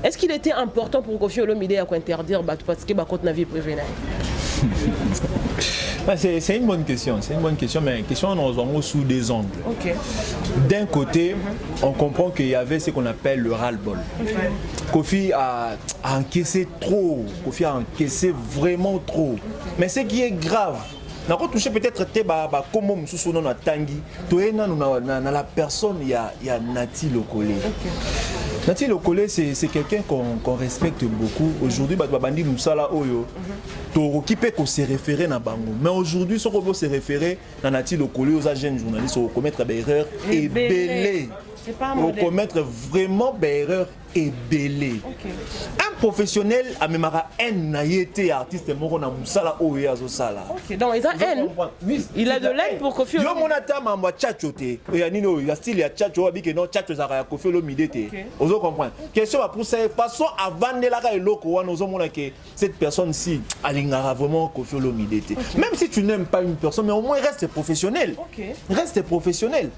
Est-ce qu'il était important pour Koffi Olomide à interdire parce que ba compte na vie privée na? C'est une bonne question, mais question nous avons sous des angles. Okay. D'un côté, on comprend qu'il y avait ce qu'on appelle le ras-le-bol. Okay. Koffi a encaissé trop, Koffi a encaissé vraiment trop. Okay. Mais ce qui est grave, on a touché peut-être comme on a tangi, la personne, il y a Nati Lokole. Okay. Nati Lokole, c'est quelqu'un qu'on respecte beaucoup. Aujourd'hui, Bandi Moussala Oyo, qui peut se référer à Bango. Mais aujourd'hui, si on peut se référer à Nati Lokole, aux jeunes journalistes, on va commettre des erreurs et belé. On va commettre vraiment des erreurs et belé. Okay. Un professionnel a même un naïté artiste moro na Moussala Oyo Azosala. Ok, donc il a haine. Il a de l'aide pour Koffi Olomide. Yo monata mamba tchatchote. Et anino il y a style ya tchatcho abi que non tchatcho za ya Koffi Olomide te. Ozo comprendre. Question pour cette façon avant de la ka eloko wana ozo mona que cette personne-ci alingara vraiment Koffi Olomide te. Même si tu n'aimes pas une personne, mais au moins reste professionnel. Okay. Reste professionnel.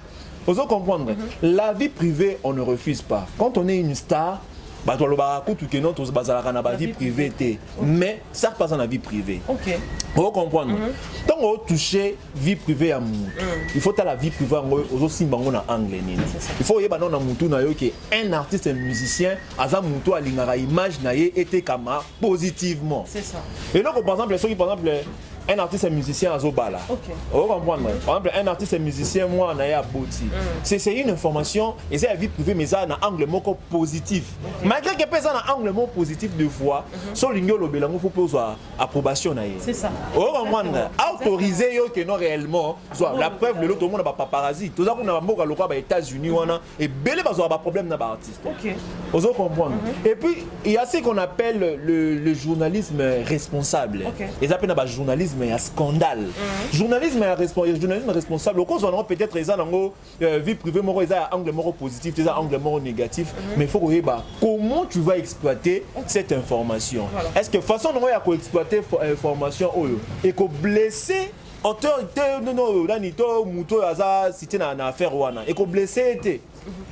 Vous allez comprendre, la vie privée, on ne refuse pas. Quand on est une star, la vie privée, mais ça passe dans la vie privée. Okay. Vous comprendre. Quand on touche vie privée à nous, il faut la vie privée aussi en anglais. Il faut un artiste, un musicien, a l'image était comme positivement. C'est ça. Et donc, par exemple, un artiste et musicien à Zobala. Vous comprenez? Par exemple, un artiste et musicien, moi, Naya Boti. C'est une information, et c'est la vie privée, mais ça a un angle positif. Malgré que ça a un angle positif de fois, sur l'union Lobela, il faut poser approbation. C'est ça. Vous comprenez? Autoriser que non réellement, la preuve, le tout le monde n'a pas paparazzi. Tout ça, on a aux États-Unis, et belé, il y a un problème dans l'artiste. Vous comprenez? Et puis, il y a ce qu'on appelle le journalisme responsable. Et ça s'appelle un journalisme. Mais il y a scandale. Journalisme responsable. Au cause, on a peut-être des vie privée, il y a un angle positif, des angle négatif. Mais il faut voir comment tu vas exploiter cette information. Voilà. Est-ce que façon dont on va exploiter l'information et que blesser autorité, non, là, nito, mouto, hasard, cité dans l'affaire ouana, et que blesser était.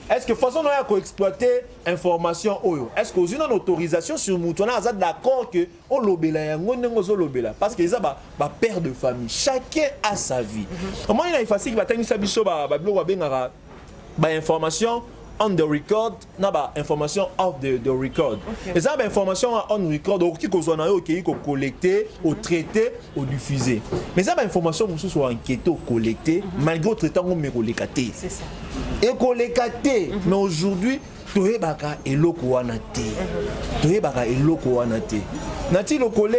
Est-ce que façon dont on va exploiter information est-ce qu'on a une autorisation sur Moutona Azad d'accord que on lobela lobela parce que ça ba père de famille chacun a sa vie. Comment il est facile ba tangi sabiso ba blog ba information on the record na ba information off the record. Et ça ba information on record au qui ko zona yo qui ko collecter au traiter au diffuser. Mais ça ba information musu so enquêter au collecter malgré traitant on me collecter. C'est ça. Et collecter mais aujourd'hui toyebaka eloko wana te. Toyebaka eloko wana te. Nati Lokole,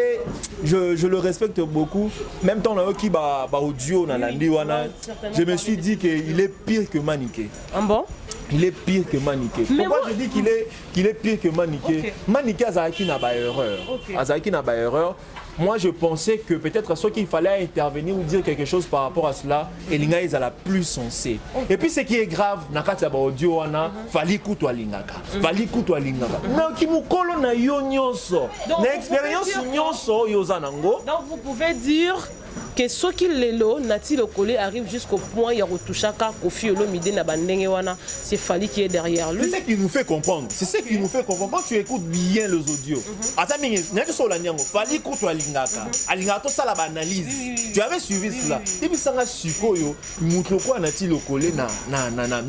je le respecte beaucoup. Même temps là qui ba audio na landi wana, je me suis dit qu'il est pire que Maniké. Ah bon? Il est pire que Maniké. Pourquoi je dis qu'il est pire que Maniké? Maniké Azaki n'a pas erreur. Azaki n'a pas erreur. Moi, je pensais que peut-être soit qu'il fallait intervenir ou dire quelque chose par rapport à cela, et l'Inga est à la plus sensée. Et puis, ce qui est grave, Nakati audio wana, fali kutu alingaka, fali kutu alingaka. Na kimukolo na yo nyonso, na expérience nyonso yozanango. Donc, vous pouvez dire que ce qui lelo Nati Lokole arrive jusqu'au point il y a retouchaka Koffi Olomide na bandenge wana, c'est Fally qui est derrière lui. C'est ce qui nous fait comprendre. C'est ce qui nous fait comprendre. Quand tu écoutes bien les audios, Azami n'était sur la nyango, Fally kutu alingaka, alingaka ça la analyse. Tu avais suivi cela. Et puis ça nga sikoyo, mutloko Nati Lokole na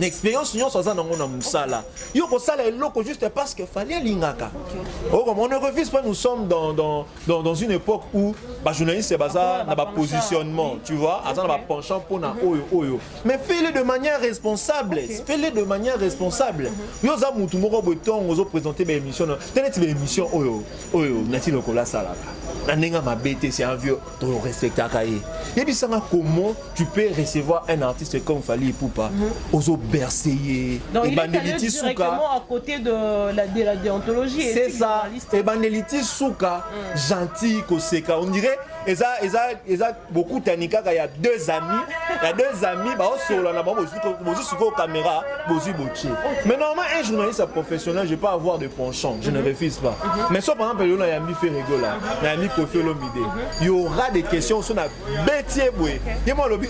expérience nyonso azanango na musala. Yo ko sala eloko juste parce que Fally alingaka. Oh, on ne refuse pas, nous sommes dans une époque où journaliste c'est bazar na ba position positionnement, tu vois, attends, va penchant pour na oyo. Mais fais-le de manière responsable. Fais-le de manière responsable. Yo za mutu moko boton ozo présenter des émissions. Tenez des émissions oyo nati lokola sala. Na nenga mabete c'est un vieux to respecter akaye. Yebi sanga comment tu peux recevoir un artiste comme Fally Ipupa ozo bercer et Bandeliti directement à côté de la déontologie. C'est ça. Et Bandeliti Souka gentil koseka. On dirait eza beaucoup tanika il y a deux amis bah solo na ba bozu suko caméra bozu boche. Mais normalement un journaliste professionnel je peux avoir de penchant, je ne refuse pas. Mais soit par exemple on a mis fait rigola, on a mis Kofi Olomide. Il y aura des questions sur la bêtier boy. Et moi lobi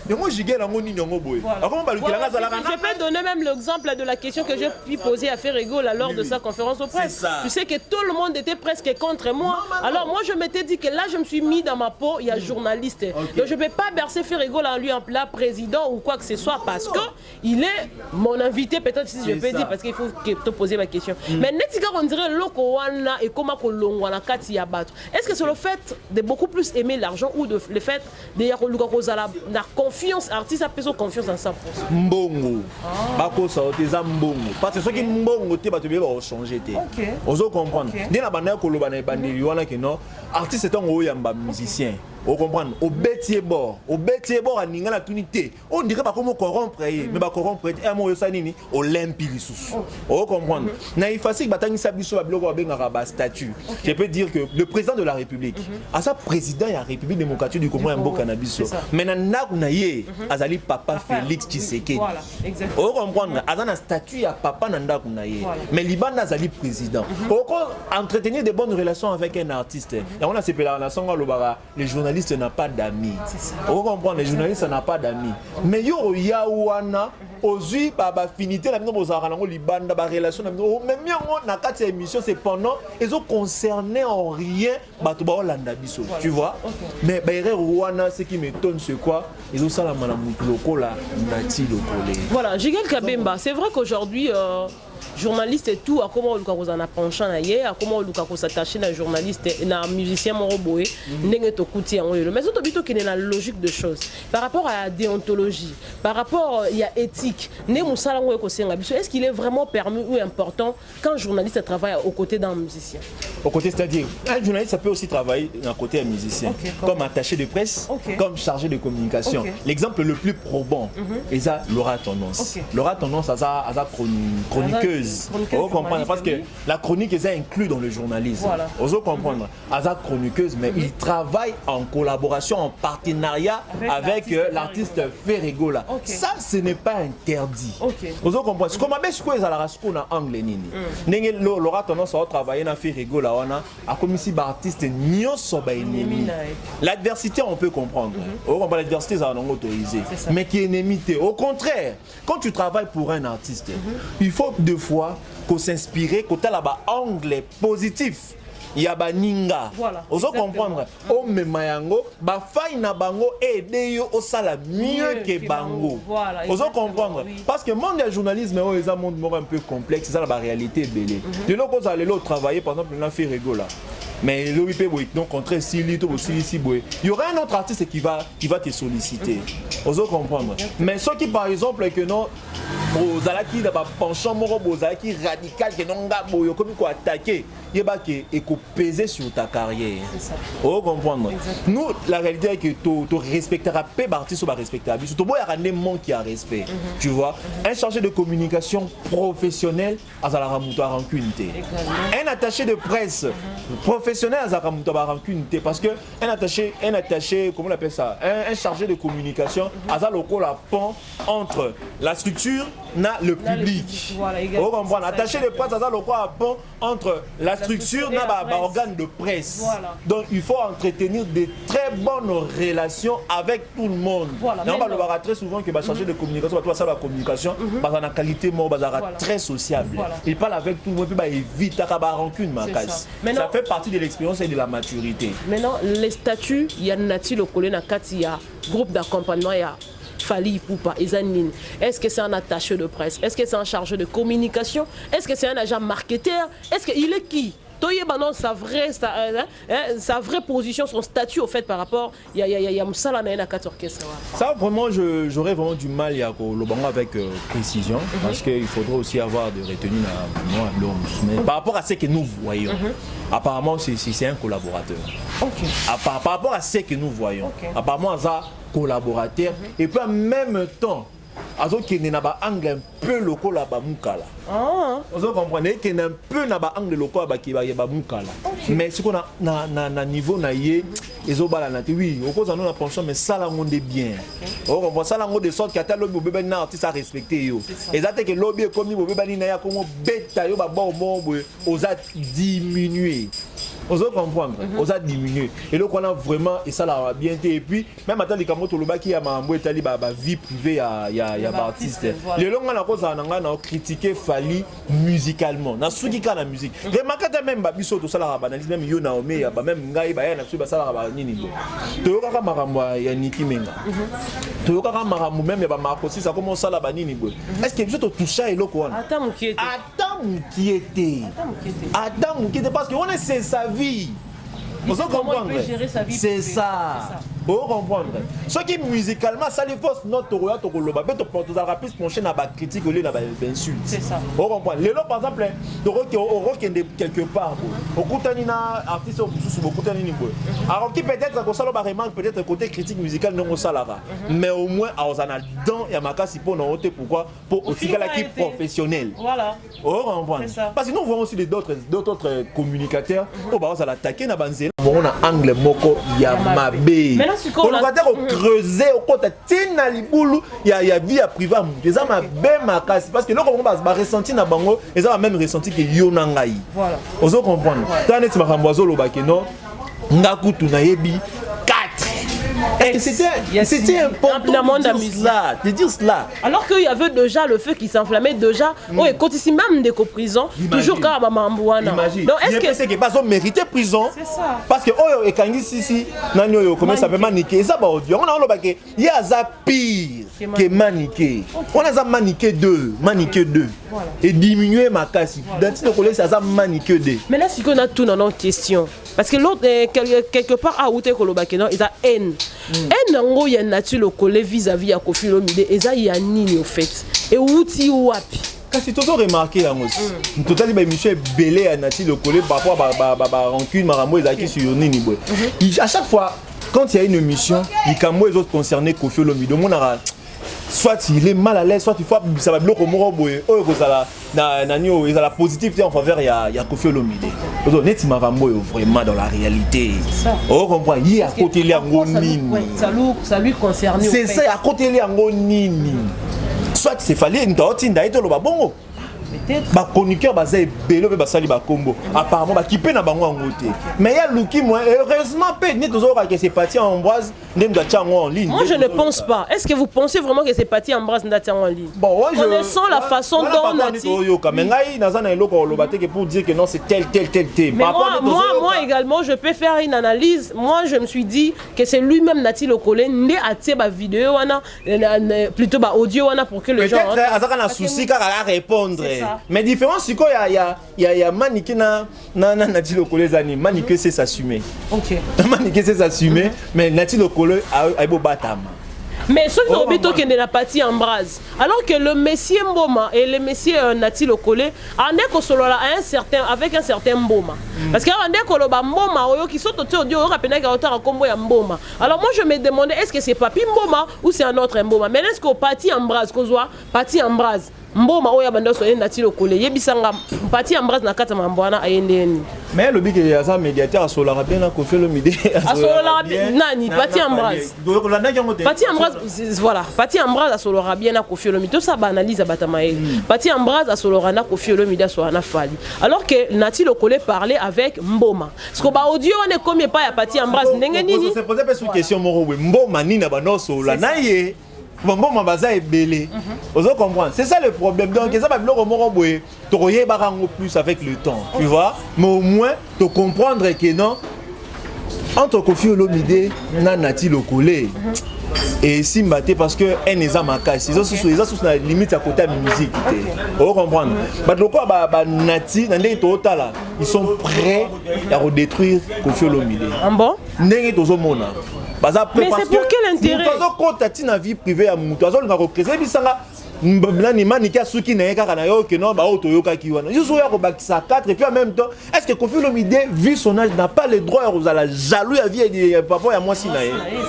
je peux donner même l'exemple de la question que j'ai pu poser à Ferrigola lors de sa conférence de presse. Tu sais que tout le monde était presque contre moi. Alors moi je m'étais dit que là je me suis mis dans ma peau, il y a journaliste. Donc je ne peux pas bercer Ferrigola en lui en plat président ou quoi que ce soit parce que il est mon invité peut-être si je peux dire parce qu'il faut te poser ma question. Mais netika on dirait lokowana et comment kolongwana kati ya bato. Est-ce que c'est le fait de beaucoup plus aimer l'argent ou le fait de la confiance artiste a besoin confiance en 100%. Mbongo. Bako ça oteza mbongo. Parce que ce qui mbongo te ba te ba changer te. Ozo comprendre. Dès la bande ko loba na bandeli wana que non artiste est un oyamba musicien. Vous comprenez? Au bêtier bord à Ningala Tunité. On dirait pas comment corrompre, mais pas corrompre. Et moi, Sanini, Olympi Lissous. Vous comprenez? Naïf facile, Batani Sabiso, Ablogo, Bengaraba, statut. Je peux dire que le président de la République, à sa président de la République démocratique du Congo, un beau cannabis. Maintenant, Naye, Azali Papa Félix Tshisekedi. Voilà, exactement. Vous comprenez? Azana statut à Papa Nanda Kunaye. Mais Liban Azali président. Pourquoi entretenir de bonnes relations avec un artiste? Et on a ces relations, les journalistes n'a pas d'amis. On comprend, les journalistes n'ont pas d'amis. Mais yo yawana ozu ba finité la mino bozara nango libanda ba relation na mino même yango na kati ya émission c'est pendant ils ont concerné en rien bato ba Hollanda biso. Tu vois? Mais ba erreur wana ce qui m'étonne c'est quoi? Ils ont ça la malamu lokola nati lokole. Voilà, Jigel Kabemba, c'est vrai qu'aujourd'hui journaliste et tout, à comment on a penché à comment on s'attache à journaliste et à musicien moroboé, mais surtout qu'il y a la logique de choses par rapport à la déontologie, par rapport à l'éthique. Est-ce qu'il est vraiment permis ou important quand un journaliste travaille aux côtés d'un musicien? Au côté, c'est-à-dire, un journaliste ça peut aussi travailler à côté d'un musicien, comme attaché de presse, comme chargé de communication. L'exemple le plus probant, c'est ça, Laura Tendance. Laura Tendance, ça chroniqueuse. On comprend parce que la chronique est inclue dans le journalisme. On comprendre. Azak chroniqueuse, mais il travaille en collaboration, en partenariat avec l'artiste Ferrigola. Ça, ce n'est pas interdit. On comprend. Comme avec ce que la race qu'on a anglais nini. N'engé Laura tendance à travailler dans Ferrigola, on a comme ici artiste nio soba ennemi. L'adversité, on peut comprendre. On comprend l'adversité, ça on autorisé. Mais qui est ennemité. Au contraire, quand tu travailles pour un artiste, il faut deux fois qu'on s'inspire, qu'on a là-bas angle positif. Il y a baninga. Oso comprendre. O memayango, ba fay na bango aider yo au sala mieux que bango. Oso comprendre. Parce que le monde du journalisme est un monde un peu complexe, c'est ça la réalité belée. De l'autre côté, aller travailler par exemple dans Ferrigola. Mais le donc contre il y aura un autre artiste qui va te solliciter. Oso comprendre. Mais ceux qui par exemple que non aux alaki d'aba penchant moro bozaki radical que non nga boyo comme quoi attaquer yeba que et ko peser sur ta carrière. C'est ça. Oh comprendre. Nous la réalité est que tu respecteras peu artiste ou pas respectable. Surtout boy a un monde qui a respect. Tu vois, un chargé de communication professionnel à la ramuto rancunité. Un attaché de presse professionnel à la ramuto rancunité parce que un attaché comment on appelle ça, un chargé de communication à la local pont entre la structure na le public. On comprend. Attaché de presse à la local pont entre la structure n'a pas organe de presse. Donc il faut entretenir de très bonnes relations avec tout le monde. On va le voir très souvent que chargé de communication, toi ça la communication, parce la qualité mort très sociable. Il parle avec tout le monde, puis il évite à rancune ma casse. Ça fait partie de l'expérience et de la maturité. Maintenant les statuts, il y a Nati Lokole na Katia, groupe d'accompagnement, il y a Fally Ipupa, Ezanine. Est-ce que c'est un attaché de presse? Est-ce que c'est un chargé de communication? Est-ce que c'est un agent marketeur? Est-ce qu'il est qui? toyeba sa vraie position, son statut au fait par rapport il y a musala na 4 orchestre. Ça vraiment j'aurais vraiment du mal à le bango avec précision parce qu'il faudrait aussi avoir de retenue mais par rapport à ce que nous voyons apparemment c'est un collaborateur. Par rapport à ce que nous voyons apparemment c'est un collaborateur et puis en même temps azo kene na ba angle un peu loko la ba mukala. Vous comprenez que un peu na ba angle loko ba ki ba mukala. Mais ce qu'on a na niveau na yé ezo bala na oui, au cause na pension mais ça la monde bien. On comprend ça la monde de sorte que ata lobi bebe na artiste à respecter yo. Exactement que lobby comme ni bebe ni na ya comme beta yo ba bon boy osa diminuer. On comprendre, on a diminué. Et donc on a vraiment et ça l'a bien été. Et puis même attends les camotos le bas qui a mambo et tali ba vie privée y a artiste. Les longs on a cause on a critiqué Fally musicalement. Na souki ka la musique. Remarquez même ba biso to ça la banalise même yo Naomi ya ba même ngai ba ya na su ba ça la ba nini. To ka marambo ya Niki Menga. To ka marambo même ya ba Marco si ça commence ça la ba nini boy. Est-ce que vous touché eloko wana? Attends qui était parce que on est c'est sa vie. Vous comprendre. C'est ça. Vous comprendre. Ce qui musicalement ça les force notre roya to koloba beto porte za rapide pencher na ba critique au lieu na ba insulte. C'est ça. Vous comprendre. Les par exemple to rock quelque part. Au kutani na artiste au sous beaucoup tani ni boy. Alors qui peut-être que ça lo ba remarque peut-être côté critique musicale non ça là. Mais au moins à ozana dans ya makasi pour non hote pourquoi pour aussi la qui professionnel. Voilà. Vous comprendre. Parce que nous voyons aussi d'autres communicateurs au ba ozala attaquer na banzela. On a angle moko ya mabe. On va dire creuser au côté tina libulu ya vie privée les ama be makasi parce que là on va ressentir na bango les ama même ressenti que yo na ngai. Voilà. Ozo comprendre. Tane ti makambozo lobaki non ngakutu na yebi 4. Est-ce que c'était important de dire cela? Alors qu'il y avait déjà le feu qui s'enflammait déjà. Oh, et quand ici même des prison, toujours quand maman Mbouana. Donc est-ce que c'est que pas mérité prison? C'est ça. Parce que oh et quand ici nanyo comment ça peut maniquer ça ba audio. On a le baquet. Il y a ça pire que maniquer. On a ça maniquer 2. Et diminuer ma casse. Dans le collège ça maniquer 2. Mais là si on a tout dans notre question parce que l'autre quelque part à outé kolobaki non, ils a haine. Nango ya nature le collé vis-à-vis à Koffi Olomide eza ya nini au fait et outi wapi kasi toto remarqué yango aussi total ba émission belé à nature le collé parfois ba rancune marambo ezaki sur nini boy à chaque fois quand il y a une émission les camo les autres concernés Koffi Olomide mon ara soit il est mal à l'aise soit il faut ça va bloquer moro boy oh ko ça na nio ils a la positivité en faveur ya Koffi Olomide donc net marambo vraiment dans la réalité oh comprend il y a côté li yango nini ça lui concerne c'est ça à côté li yango nini soit c'est fallait ndoti ndaito lo ba bongo ba chroniqueur baza ebelo pe basali ba combo apparemment ba kipe na bango ngote mais ya luki moi heureusement pe ni toujours que c'est parti en Ambroise ndem da tiango en ligne. Moi je ne pense pas. Est-ce que vous pensez vraiment que c'est parti en Ambroise nda tiango en ligne? Bon ouais, connaissant la façon dont on a dit mais ngai nazana eloko lobate que pour dire que non c'est tel thème. Moi également je peux faire une analyse. Moi je me suis dit que c'est lui-même Nati Lokole ndé atie ba vidéo wana plutôt ba audio wana pour que les gens peut-être azaka na souci car à répondre. Mais différence c'est quoi il y a maniqué na Nati Lokole zani maniqué c'est s'assumer. OK. Maniqué c'est s'assumer mais Nati Lokole a beau batama. Mais ceux qui ont obéto qui n'est pas parti en brase. Alors que le Messie Mboma et le Messie Nati Lokole en est solola avec un certain Mboma. Parce qu'il y a un décoloba Mboma qui sont au Dieu rapidement qui a autant combo ya Mboma. Alors moi je me demandais est-ce que c'est Papi Mboma ou c'est un autre Mboma. Mais est-ce qu'on parti en brase qu'on soit parti en brase. Mboma oya bando so Nati Lokole yebisanga parti en brase na kata mambwana ayendeni. Mais le big est un médiateur à Solara bien à Koffi Olomide. À Solara bien nani parti en brase. Parti en brase voilà, parti en brase à Solara bien à Koffi Olomide. Tout ça banalise à Batamael. Parti en brase à Solara na Koffi Olomide so na Fally. Alors que Nati Lokole parlait avec Mboma. Parce que ba audio on est combien pas ya parti en brase ndenge nini. C'est posé une question moro Mboma ni na bano Solara na ye. Bon baza est belé. Vous comprenez? C'est ça le problème. Donc ça va bloquer moro boy. Tu barango plus avec le temps, tu vois? Mais au moins te comprendre que non entre Koffi Olomide na Nati Lokole. et simbaté parce que un eza makasi ils sont na limite à côté de musique on comprendre batloko ba nati na ndenge totala ils sont prêts à redétruire Koffi Olomide bon ndenge tozomona baza mais c'est pour quel intérêt tozo konta na vie privée ya mutu azolinga représenter bisanga nani maniki asuki na yeka kana yo que non ba auto yoka ki wana juste ya ko bakisa 4 et puis en même temps est-ce que Koffi Olomide vu son âge n'a pas le droit à la jaloux ya vie de papa ya moi si na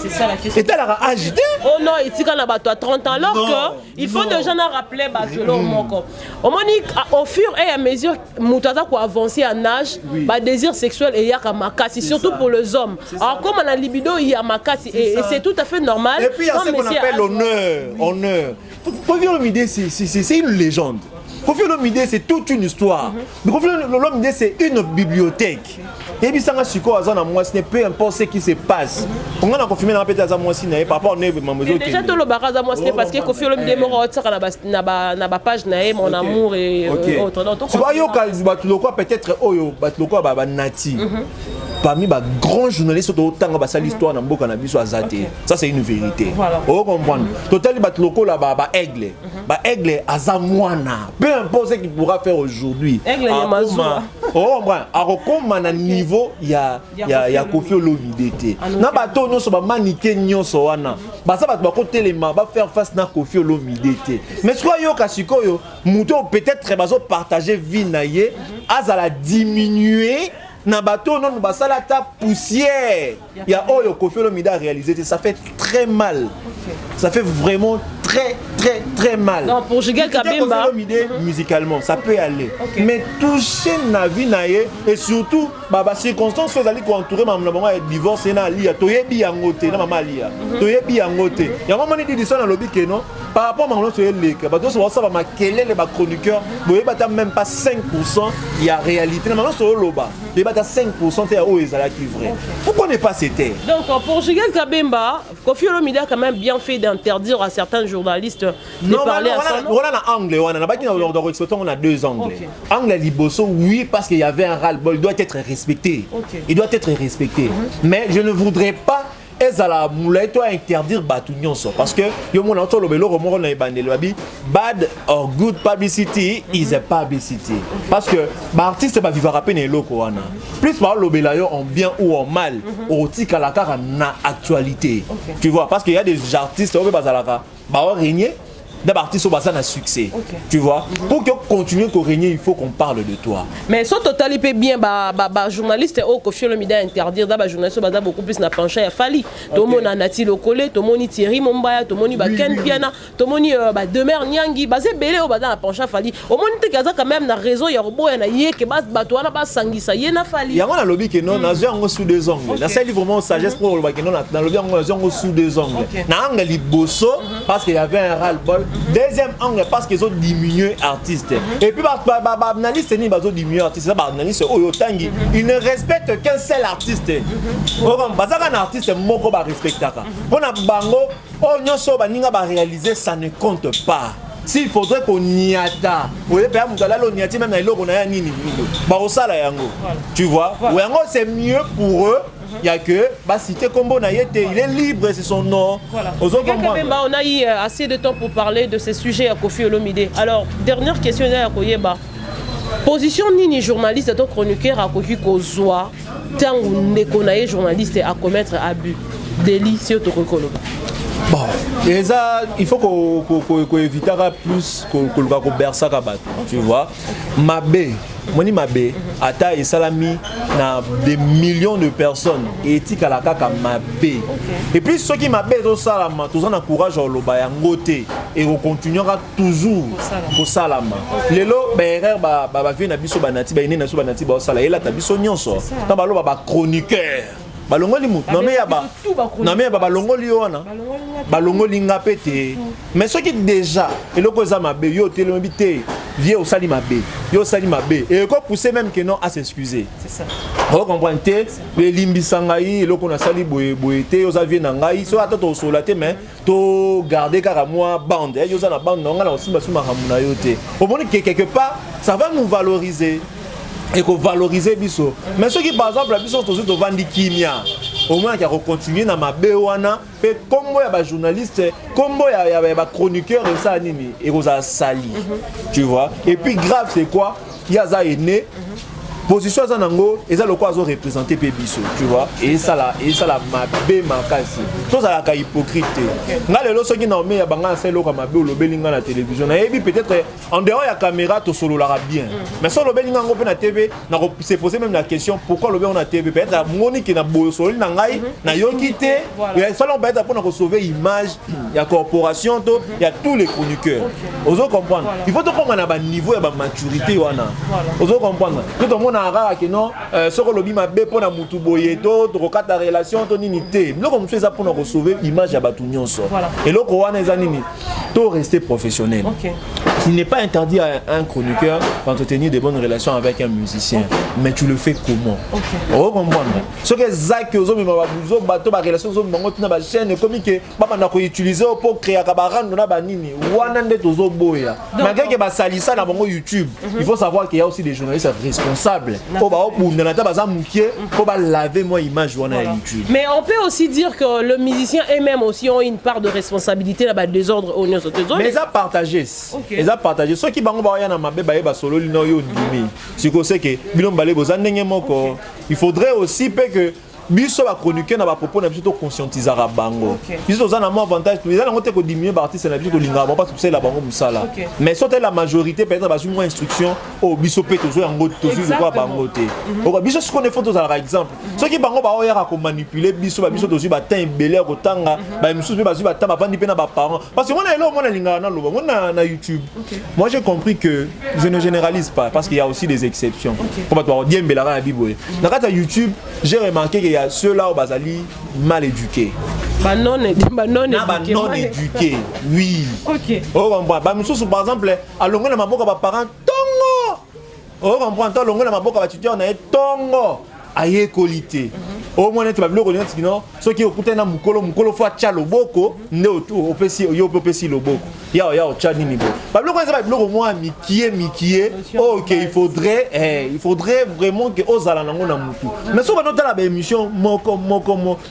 c'est ça la question et elle a agité oh non il tika na bato à 30 ans alors que il faut déjà na rappeler ba jelo moko au monique au fur et à mesure mutaza ko avancer en âge ba désir sexuel et ya makasi surtout pour les hommes alors comme la libido il y a makasi et c'est tout à fait normal et puis il y a ce qu'on appelle l'honneur Koffi Olomide c'est une légende. Koffi Olomide c'est toute une histoire. Koffi Olomide c'est une bibliothèque. Et puis ça ce n'est peu importe ce qui se passe. On a confirmé dans peut-être moi par rapport à déjà tout le baraza moi c'est parce que Koffi Olomide mort na ba page na mon amour et autre. Donc peut-être oyo batloko ba nati. Parmi les grands journalistes autant que l'histoire dans mboka na biso azate ça c'est une vérité on comprend total batloko là ba aigle azamwana peu importe ce qu'il pourra faire aujourd'hui aigle ya mazua on comprend akokoma na niveau ya Koffi Olomide na bato nyonso ba manike nyonso wana baza bato ba kotelema ba faire face na Koffi Olomide mais soit yo kasikoyo muto peut-être bazo partager vie na ye azala diminuer na bateau non basala ta poussière il y a oyo Koffi Olomide a réalisé ça fait très mal ça fait vraiment très mal non pour Jigel Kabemba Koffi Olomide musicalement ça peut aller mais toucher na vie na ye et surtout ba circonstances faisaient ko entourer maman divorce na lia toyebi yangote na maman lia toyebi yangote ya maman ni dit ça dans lobby que non par rapport à maman sur les cas bateau ça va makeler les chroniqueurs boye bata même pas 5% il y a réalité na maman sur loba boye bata 5% ya o ezala qui vrai pourquoi ne pas c'était donc pour Jigel Kabemba Koffi Olomide a quand même bien fait d'interdire à certains journalistes de parler à ça. On a un angle, on a deux angles. Angle liboso, oui, parce qu'il y avait un ras-le-bol, il doit être respecté. Il doit être respecté. Mais je ne voudrais pas ezala moulay toi interdire batunion parce que yo mon auto le belo remoro na ibandelo abi bad or good publicity is a publicity parce que artiste ba vivre rapper na eloko wana plus par le belayo en bien ou en mal au tika la kara na actualité tu vois parce qu'il y a des artistes au bazalaka ba régner d'abord artiste au bassin à succès tu vois pour que continuer à régner il faut qu'on parle de toi mais son total il peut bien journaliste au Koffi Olomide interdire d'abord journaliste basa beaucoup plus na pencher à Fali tout le monde a Nati Lokole tout le monde Thierry Mombaya tout le monde Ken Piana tout le monde Demer Nyangi basé belé au basa na pencher à Fali au monde te kaza quand même na raison ya robo na yé que bas bato na bas sangisa yé na Fali ya ngona lobby que non na zio sous deux angles na c'est vraiment sagesse pour le que non na lobby ngona zio sous deux angles na angle liboso parce qu'il y avait un ras-le-bol. Deuxième angle parce qu'ils ont diminué artistes. Et puis analyste ni bazo diminué artiste, analyste oyo tangi, il ne respecte qu'un seul artiste. Bazaka un artiste moko ba respectaka. Pona bango o nyonso ba ninga ba réaliser ça ne compte pas. S'il faudrait qu'on y atta, vous voyez, même na iloko na nini ba osala yango. Tu vois? Yango c'est mieux pour eux. Il n'y a que cité Combo Nayete, il est libre, c'est son nom. Voilà. On a eu assez de temps pour parler de ces sujets à Koffi Olomide. Alors, dernière question à Koyeba. Position ni journaliste, donc chroniqueur à Kofi Kozoa, tant qu'on a journaliste à commettre abus, délit, c'est au Koloba. Bon, et ça, il faut qu'on évite plus qu'on berce à Kabat, tu vois. Mabé, Moni Mabé, Ata et Salami, na des millions de personnes, éthique à la kaka Mabé. Et puis ceux qui Mabé, tout ça, tout ça, encourage au Lobayangote et on continuera toujours au Salama. Les lots, erreur, vie na biso banati, ba ine na so banati ba sala, et là tabiso nyonso, ta balo ba chroniqueur. Balongoli mut non mais ya ba balongoli wana balongoli ngapete mais ceux qui déjà eloko za mabe yo telomité vie au sali mabe yo sali mabe et ko pousser même que non à s'excuser c'est ça vous comprenez le limbisanga yi eloko na sali boyete yo za vie na ngai so ata to solate mais to garder car moi bande yo za na bande non ngala osimba suma hamuna yote au moins quelque part ça va nous valoriser et qu'on valoriser biso mais ceux qui par exemple la biso tous de vendre kimia au moins qui a continué na mabe wana pe combo ya ba journaliste combo ya ba chroniqueur et ça nini et rosa sali tu vois et puis grave c'est quoi il y a ça né position za nango eza loko azo représenter pe biso tu vois et ça la mabe makasi to za la hypocrite nga lelo soki na ome ya banga selo ka mabe lobelinga na télévision na yebi peut-être en dehors ya caméra to solo la bien mais so lobelinga ngo pe na TV na se poser même la question pourquoi lobe on a TV peut-être moni ki na boyo solo na ngai na yoki te et ça on peut-être pour na sauver image ya corporation to ya tous les chroniqueurs ozo comprendre il faut to comme na ba niveau ya ba maturité wana ozo comprendre tout le monde que non ce que lobby m'a bé pour la mutu boyeto to kata relation to nini te non comme fait ça pour nous sauver image ya batu nyonso et le kowana eza nini to rester professionnel il n'est pas interdit à un chroniqueur d'entretenir de bonnes relations avec un musicien mais tu le fais comment on comprendre ce que Zach ozo me babuzo bato ba relation zo bango tina ba chaîne comme que baba na ko utiliser pour créer ka barando na ba nini wana nde tozo boya malgré que ba salisa na bango YouTube il faut savoir qu'il y a aussi des journalistes responsables pour laver moi image YouTube. Mais on peut aussi dire que le musicien eux-mêmes aussi ont une part de responsabilité là bas désordre au niveau de mais ça partagé ils ont partagé ceux qui bango ba yana mabe ba solo lino yo ndimi siko c'est que bilom balé bozandenge moko il faudrait aussi que biso ba chroniqueur na ba propos na biso to conscientiser bango biso za na mo avantage tu ezala ngote ko diminuer ba artiste na biso to linga ba pas tout la bango musala mais sote la majorité peut-être ba su moins instruction au biso pe to zo yango to zo quoi bango te o biso ce qu'on est photos par exemple ceux qui bango ba o yaka ko manipuler biso ba biso to zo ba temps belé ko tanga ba misu ba zu ba tamba vandi pe na ba parents parce que moi na elo moi na linga na loba moi na YouTube moi j'ai compris que je ne généralise pas parce qu'il y a aussi des exceptions comme toi Diembela na biboé na kata YouTube j'ai remarqué que ceux-là au Bazali mal éduqués. Non éduqués, oui. Ok. Oh, comprend. Par exemple, à Longo na maboka ba parents tongo. Oh, comprend. À Longo na maboka ba tuteur na tongo. Aye qualité. Au moins tu vas le connaître sinon ceux qui écoutent na mukolo fois tcha loboko ne au pesi yo pesi loboko. Ya o tcha nini bo. Ba le connaître ba le moi mikie. OK, il faudrait vraiment que ozala nango na mutu. Mais so ba notala ba émission moko.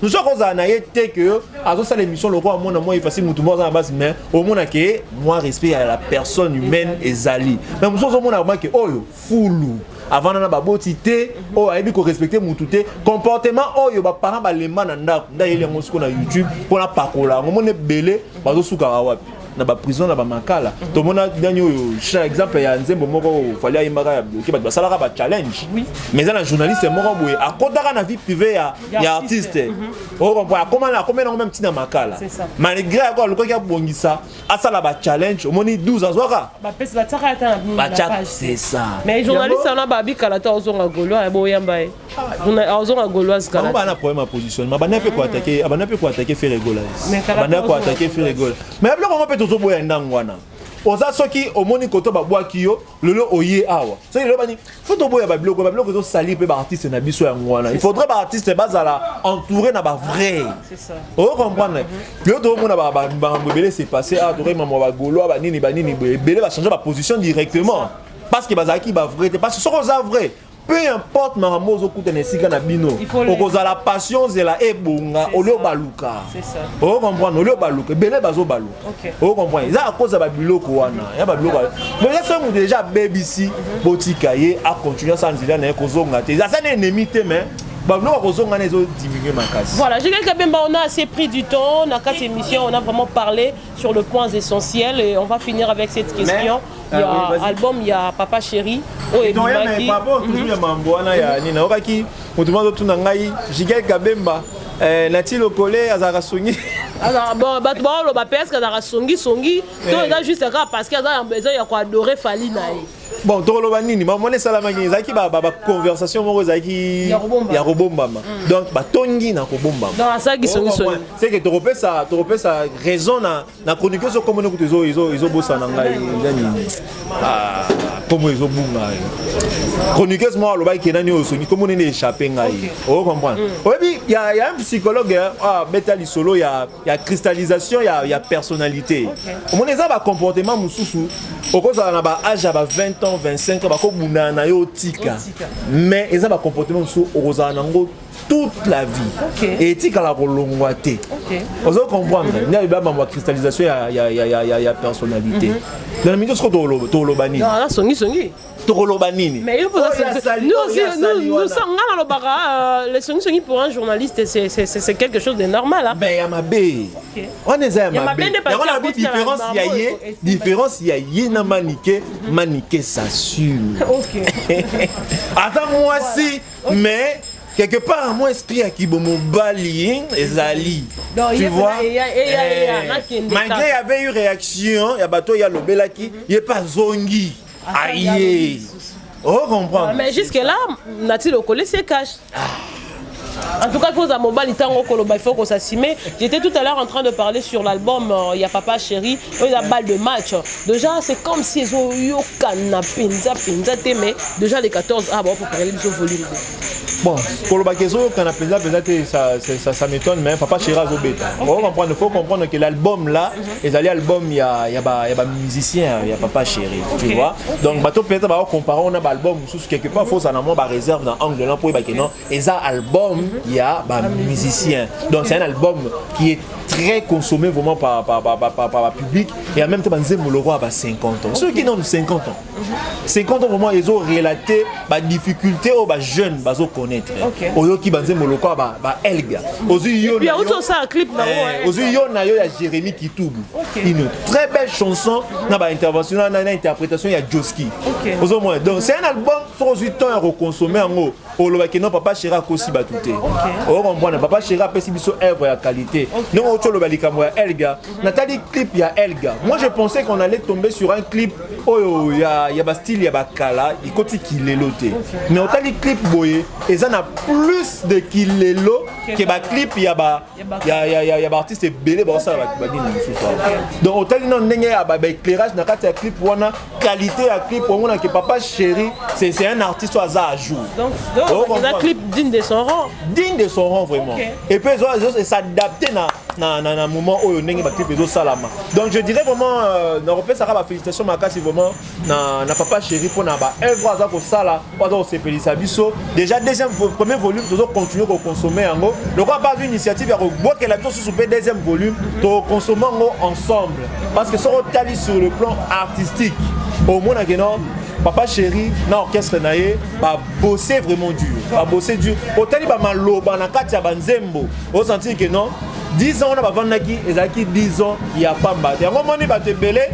Nous sommes ozala na yete que azo ça l'émission loko à moi il facile mutu mo za base mais au moins que moi respect à la personne humaine ezali. Mais nous sommes au moins que oyo fulu avant na baboti te o ayebi ko respecter mututé comportement oyo ba parents ba lema na ndako ndayele ngo siko na YouTube pour na pakola ngomone belé bazo suka wapi na ba prison na ba makala to mona dernier oyo exemple ya nzembo moko fali ayimaka ya bloqué ba salaka ba challenge mais za na journaliste moko boye akotaka na vie privée ya artiste o comprend comment na même tina makala malgré quoi le quoi qui a bongisa asala ba challenge au moni 12 azwaka ba pesa ba tsaka ta na page c'est ça mais journaliste na ba bikala ta ozonga golo ya boyamba e ozonga goloise kala on a problème à positionnement ba na pe ko attaquer faire rigoler ba na ko attaquer faire rigoler mais là comment peut zo boya ndangwana oza soki omoni koto babwaki yo lelo oye awa soki lelo bani foto boya babiloko zo salir pe ba artiste na biso ya ngwana il faudrait ba artiste bazala entouré na ba vrai c'est ça o comprendre yo to mona ba ngobele c'est passé à touré maman ba golo ba nini belé va changer ba position directement parce que bazaki ba vrai parce que soko za vrai peu importe maramozo kutene sika na bino okoza la passion zela ebonga olio baluka c'est ça o comprendre olio baluka belé bazo baluka o comprendre za akoza ba biloko wana ya ba biloko mais ça c'est déjà BBC botika ye a continuer sans dire na kozonga te ça c'est ennemi te mais voilà, je dirais qu'on a assez pris du temps. Dans cette émission, on a vraiment parlé sur le point essentiel et on va finir avec cette question. Il y a album, il y a Papa Chéri. Oh, et Bimaki. Papa, toujours il y a Mamboana, il y a Nina Oraki. On demande tout le monde, Jigel Kabemba. Nati Lokole, Azara Songi. Alors, bon, le PS, Azara Songi. Donc, il a juste parce qu'il y a besoin de adorer Falina. Bon, tolo banini, mamone salamaki, zaki ba conversation moko zaki ya robombama. Donc ba tongi na robombama. Non, ça qui songi songi. C'est que torope ça raison na chroniqueur so comme nous ils bossa na ngai ndani. Ah, comme ils bunga. Chroniqueur moi lo ba ki nani o songi comme on est échappé ngai. On comprend. Oui, il y a un psychologue Betali Solo, il y a cristallisation, il y a personnalité. On est ça ba comportement mususu. Au cause na ba âge ba 20 ans 25 ans bako buna na yo tika mais ils ont un comportement sous ozana ngo toute la vie. Et tu as la rolongouate. Vous comprendre. Il y a une cristallisation, il y a personnalité. Dans le milieu, c'est quoi Tolobani? Non, là, songi. Mais nous sommes les songi pour un journaliste, c'est quelque chose de normal. Ben, il y a ma bé. On est à ma bé. Il y a différence, il y a maniqué, ça sûr. Attends, moi aussi, mais. Quelque part, mon esprit a qui bon bali et zali. Tu vois? Malgré il y avait eu réaction, il y a bateau, il y a le belaki, il n'y a pas zongi. Aïe. Oh, comprends. Mais jusque là, Nati le collé c'est cash. En tout cas, il faut il faut qu'on s'assume. J'étais tout à l'heure en train de parler sur l'album Il y a Papa Chéri, il y a balle de match. Déjà, c'est comme si ils ont eu canapé, mais déjà les 14, bon, pour parler de ce volume. Bon, pour le bakezo, canapé, ça m'étonne, mais Papa Chéri a bêta. Il faut comprendre que l'album là, les albums, il y a musicien, il y a Papa Chéri, tu vois. Donc, peut-être comparer on a l'album, quelque part, il faut ça réserve dans l'angle là pour que non, et ça album. Il y a un musicien. Donc c'est un album qui est très consommé vraiment par le public. Et en même temps, Zemoloro a 50 ans. Ceux qui ont 50 ans. 50 ans, vraiment, ils ont relaté les difficultés aux jeunes à connaître. Aux qui Zemoloro a Elga. Il y a aussi un clip. Il y a Jérémy Kitoubou. Une très belle chanson. Dans l'intervention, dans l'interprétation, il y a Joski. Donc c'est un album qui est reconsommé en haut. Non, Papa Chéri a aussi battu. Papa Chéri a fait une œuvre de qualité. Non, Elga. Nathalie clip, il y a Elga. Moi, je pensais qu'on allait tomber sur un clip où il y a style, il y a Kala, il y a Kilelo. Mais on a dit clip, et ça a plus de Kilelo que le clip, il y a artiste belé. Donc, on a dit éclairage, il y a clip, qualité à clip, que Papa Chéri, c'est un artiste au hasard à jour. C'est un clip digne de son rang. Digne de son rang, vraiment. Et puis, ils s'adapter dans un moment où il y a un clip de Salama. Donc, je dirais vraiment, ça va félicitations, vraiment, na Papa Chéri pour œuvre pour ça là, pour se déjà, premier volume, nous allons continuer à consommer. Le roi pas une initiative, il y a la deuxième volume, nous consommons ensemble. Parce que ça, on sur le plan artistique. Au moins, Papa Chéri, dans l'orchestre, va bosser vraiment dur. Va bosser dur. Au tali ba maloba na kati ya banzembo. Au sentir que non, 10 ans on a vendaki, ezaki 10 ans il y a pas mbate. Ya ngomoni ba tebele,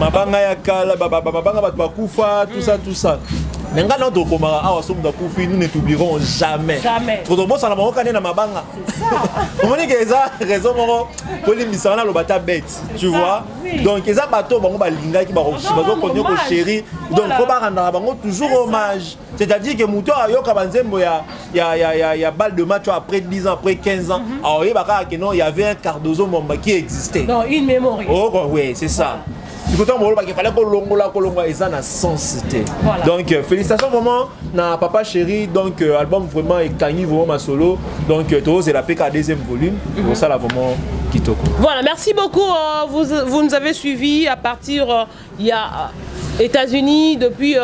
mabanga ya kala, mabanga ba kufa, tout ça. Mais quand nous ne t'oublierons jamais. Trop de monde, ça n'a pas na mabanga. On dit que ça raison pour les missionnaires le bata bête, tu vois. Donc les bateaux bango balinga qui continuer ko chéri. Donc faut pas rendre toujours hommage. C'est-à-dire que Mouto a yo kabanzembo il y a balle de match après 10 ans, après 15 ans. Alors il y avait un Cardozo Momba qui existait. Non, une mémoire. Oh oui, c'est ça. Du coup, il fallait que et ça n'a sens. Donc, félicitations vraiment à Papa Chéri. Donc, album vraiment est gagné vraiment ma solo. Donc, c'est la PK deuxième volume. Pour ça, là, vraiment, Kitoko. Voilà, merci beaucoup. Vous nous avez suivis à partir il y a États-Unis depuis.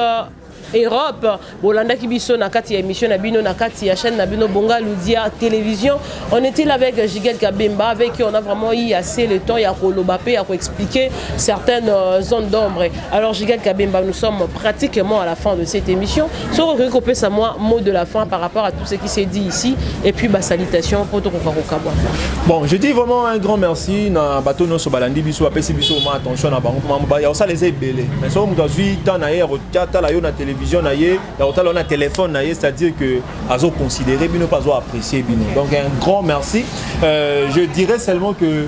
Europe, Bolanda Kibiso Nakati émission Nabino Nakati chaîne Nabino Bonga Loudia télévision. On était là avec Jigel Kabemba avec qui on a vraiment eu assez le temps, il y a Kolobapé, à expliquer certaines zones d'ombre. Alors Jigel Kabemba, nous sommes pratiquement à la fin de cette émission. Sur le recopé ça moi mot de la fin par rapport à tout ce qui s'est dit ici et puis salutations pour tout Kabwa. Bon, je dis vraiment un grand merci na bateau no so balandi biso apesi biso attention na bango mamba ya ça les belé. Mais so muta zui tant na hier tata la yo na télévision on a téléphone, c'est-à-dire que Azo considéré, Bino pas apprécié Bino. Donc un grand merci. Je dirais seulement que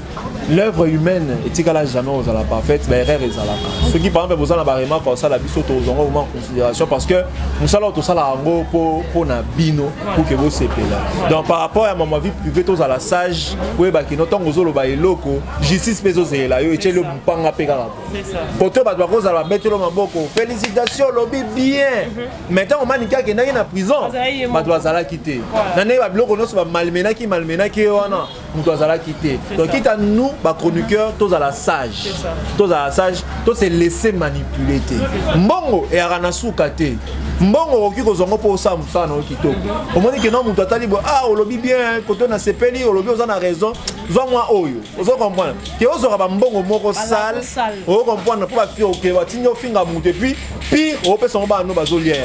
l'œuvre humaine est jamais aux la parfaite, mais erreur est la. Ce qui par exemple vous en avez remarqué comme ça la biso en considération parce que nous allons tout ça là pour na Bino pour que vous sepez là. Donc par rapport à ma vie privée tous à la sage, oui bah qui n'entend aux olo ba eloko, justice peso c'est là yo et le panga pega. C'est ça. Pour toi bah cause à la mettre le maboko. Félicitations lobby bien. Maintenant on m'a dit qu'il y a en prison, bah doit la quitter. Nané ba bloko no so ba malmena qui wana, on doit la quitter. Donc quitte à nous ba chroniqueur tous à la sage. Tous à la sage, tous se laisser manipuler. Mbongo et arana soukate. mbongo oki kozongo po sa musana okito omoni ke non mutu atali bo ah olobi bien koto na sepeli olobi oza na raison zwa mwa oyo ozo comprendre ke ozoka ba mbongo moko sale o comprendre po ba fi oke ba tinyo finga mutu puis pire o pesa ba no bazolia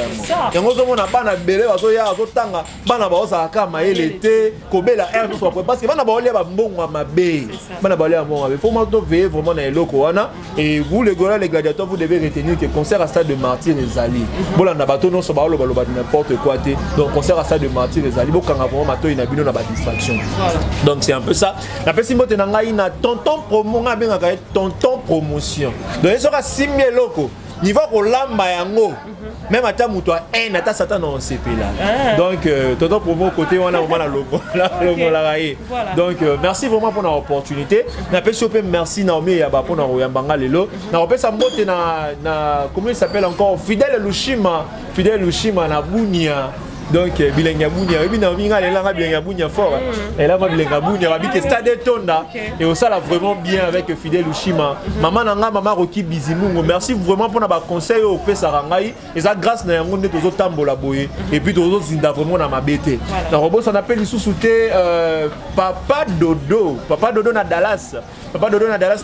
yango ozo mona bana bele bazoya bazotanga bana ba oza kama elete kobela air to so parce que bana ba olia ba mbongo mabe bana ba olia mbongo mabe faut moi to veiller vraiment na eloko wana et vous les gars les gladiateurs vous devez retenir que concert à Stade de Martyrs et Zali bolanda bato non so ba lo ba n'importe quoi té donc concert à Stade de Martyrs et Zali bokanga vraiment mato ina bino na ba distraction donc c'est un peu ça na pesi mbote na ngai na tonton promo nga benga ka tonton promotion donc eso ka simie loko niveau ko lamba yango même ata muto en ata satan on CP là donc tonton promo côté on a vraiment la logo là la raie donc merci vraiment pour l'opportunité na pesi pe merci Naomi ya ba pour na yambanga lelo na opesa mbote na comment il s'appelle encore Fidèle Lushima na Bunia donc bilenga bunya ebi na vinga lelanga bilenga bunya fort et là bilenga bunya habite Stade Tonda et au ça là vraiment bien avec Fidèle Lushima maman nanga maman Roki Bizimungo merci vraiment pour na ba conseil au pesa rangai et ça grâce na yango ndeto zo tambola boye et puis tozo zinda vraiment na mabete na robot ça appelle lisusuté papa dodo na Dallas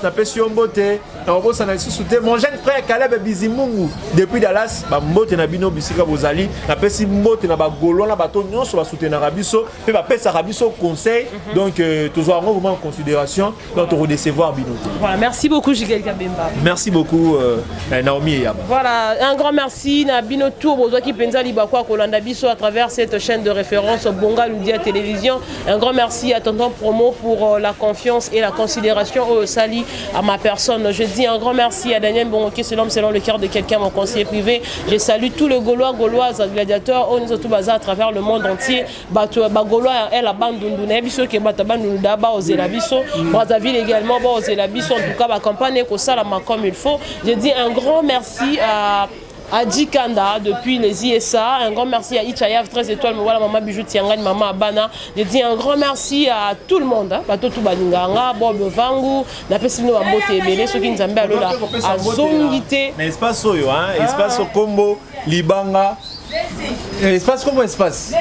na pesi mbote na robot ça na lisusuté mon jeune frère Caleb Bizimungu depuis Dallas ba mbote na bino bisika bozali na pesi mbote na Golo na bateau nyonso ba soutenir Rabiso pe ba pesa Rabiso conseil donc toujours vraiment en considération donc to recevoir Binoto. Voilà, merci beaucoup Jigel Kabemba. Merci beaucoup Naomi Eyaba. Voilà, un grand merci na Binoto bozo ki penza libakwa kolanda biso à travers cette chaîne de référence Bonga Loudia Télévision. Un grand merci à tonton promo pour la confiance et la considération au sali à ma personne. Je dis un grand merci à Daniel Bongoki, c'est l'homme selon le cœur de quelqu'un, mon conseiller privé. Je salue tous les Gauloises gladiateurs à travers le monde entier. Bagolo elle a bandundu na biso ke bata bandundu daba ozela biso. Brazzaville également ba ozela biso en tout cas ba campagne ko sala comme il faut. Je dis un grand merci à Dikanda depuis les ISA, un grand merci à Ichayav 13 étoiles, me voilà maman Bijou Tiangani, maman Abana. Je dis un grand merci à tout le monde, Bato Tubaninganga, Bob Vangu, Napesino Ambote Ebele, ceux qui nous ont bien là à Zongité. Mais espace Soyo, espace Combo, Libanga. Espace comment espace?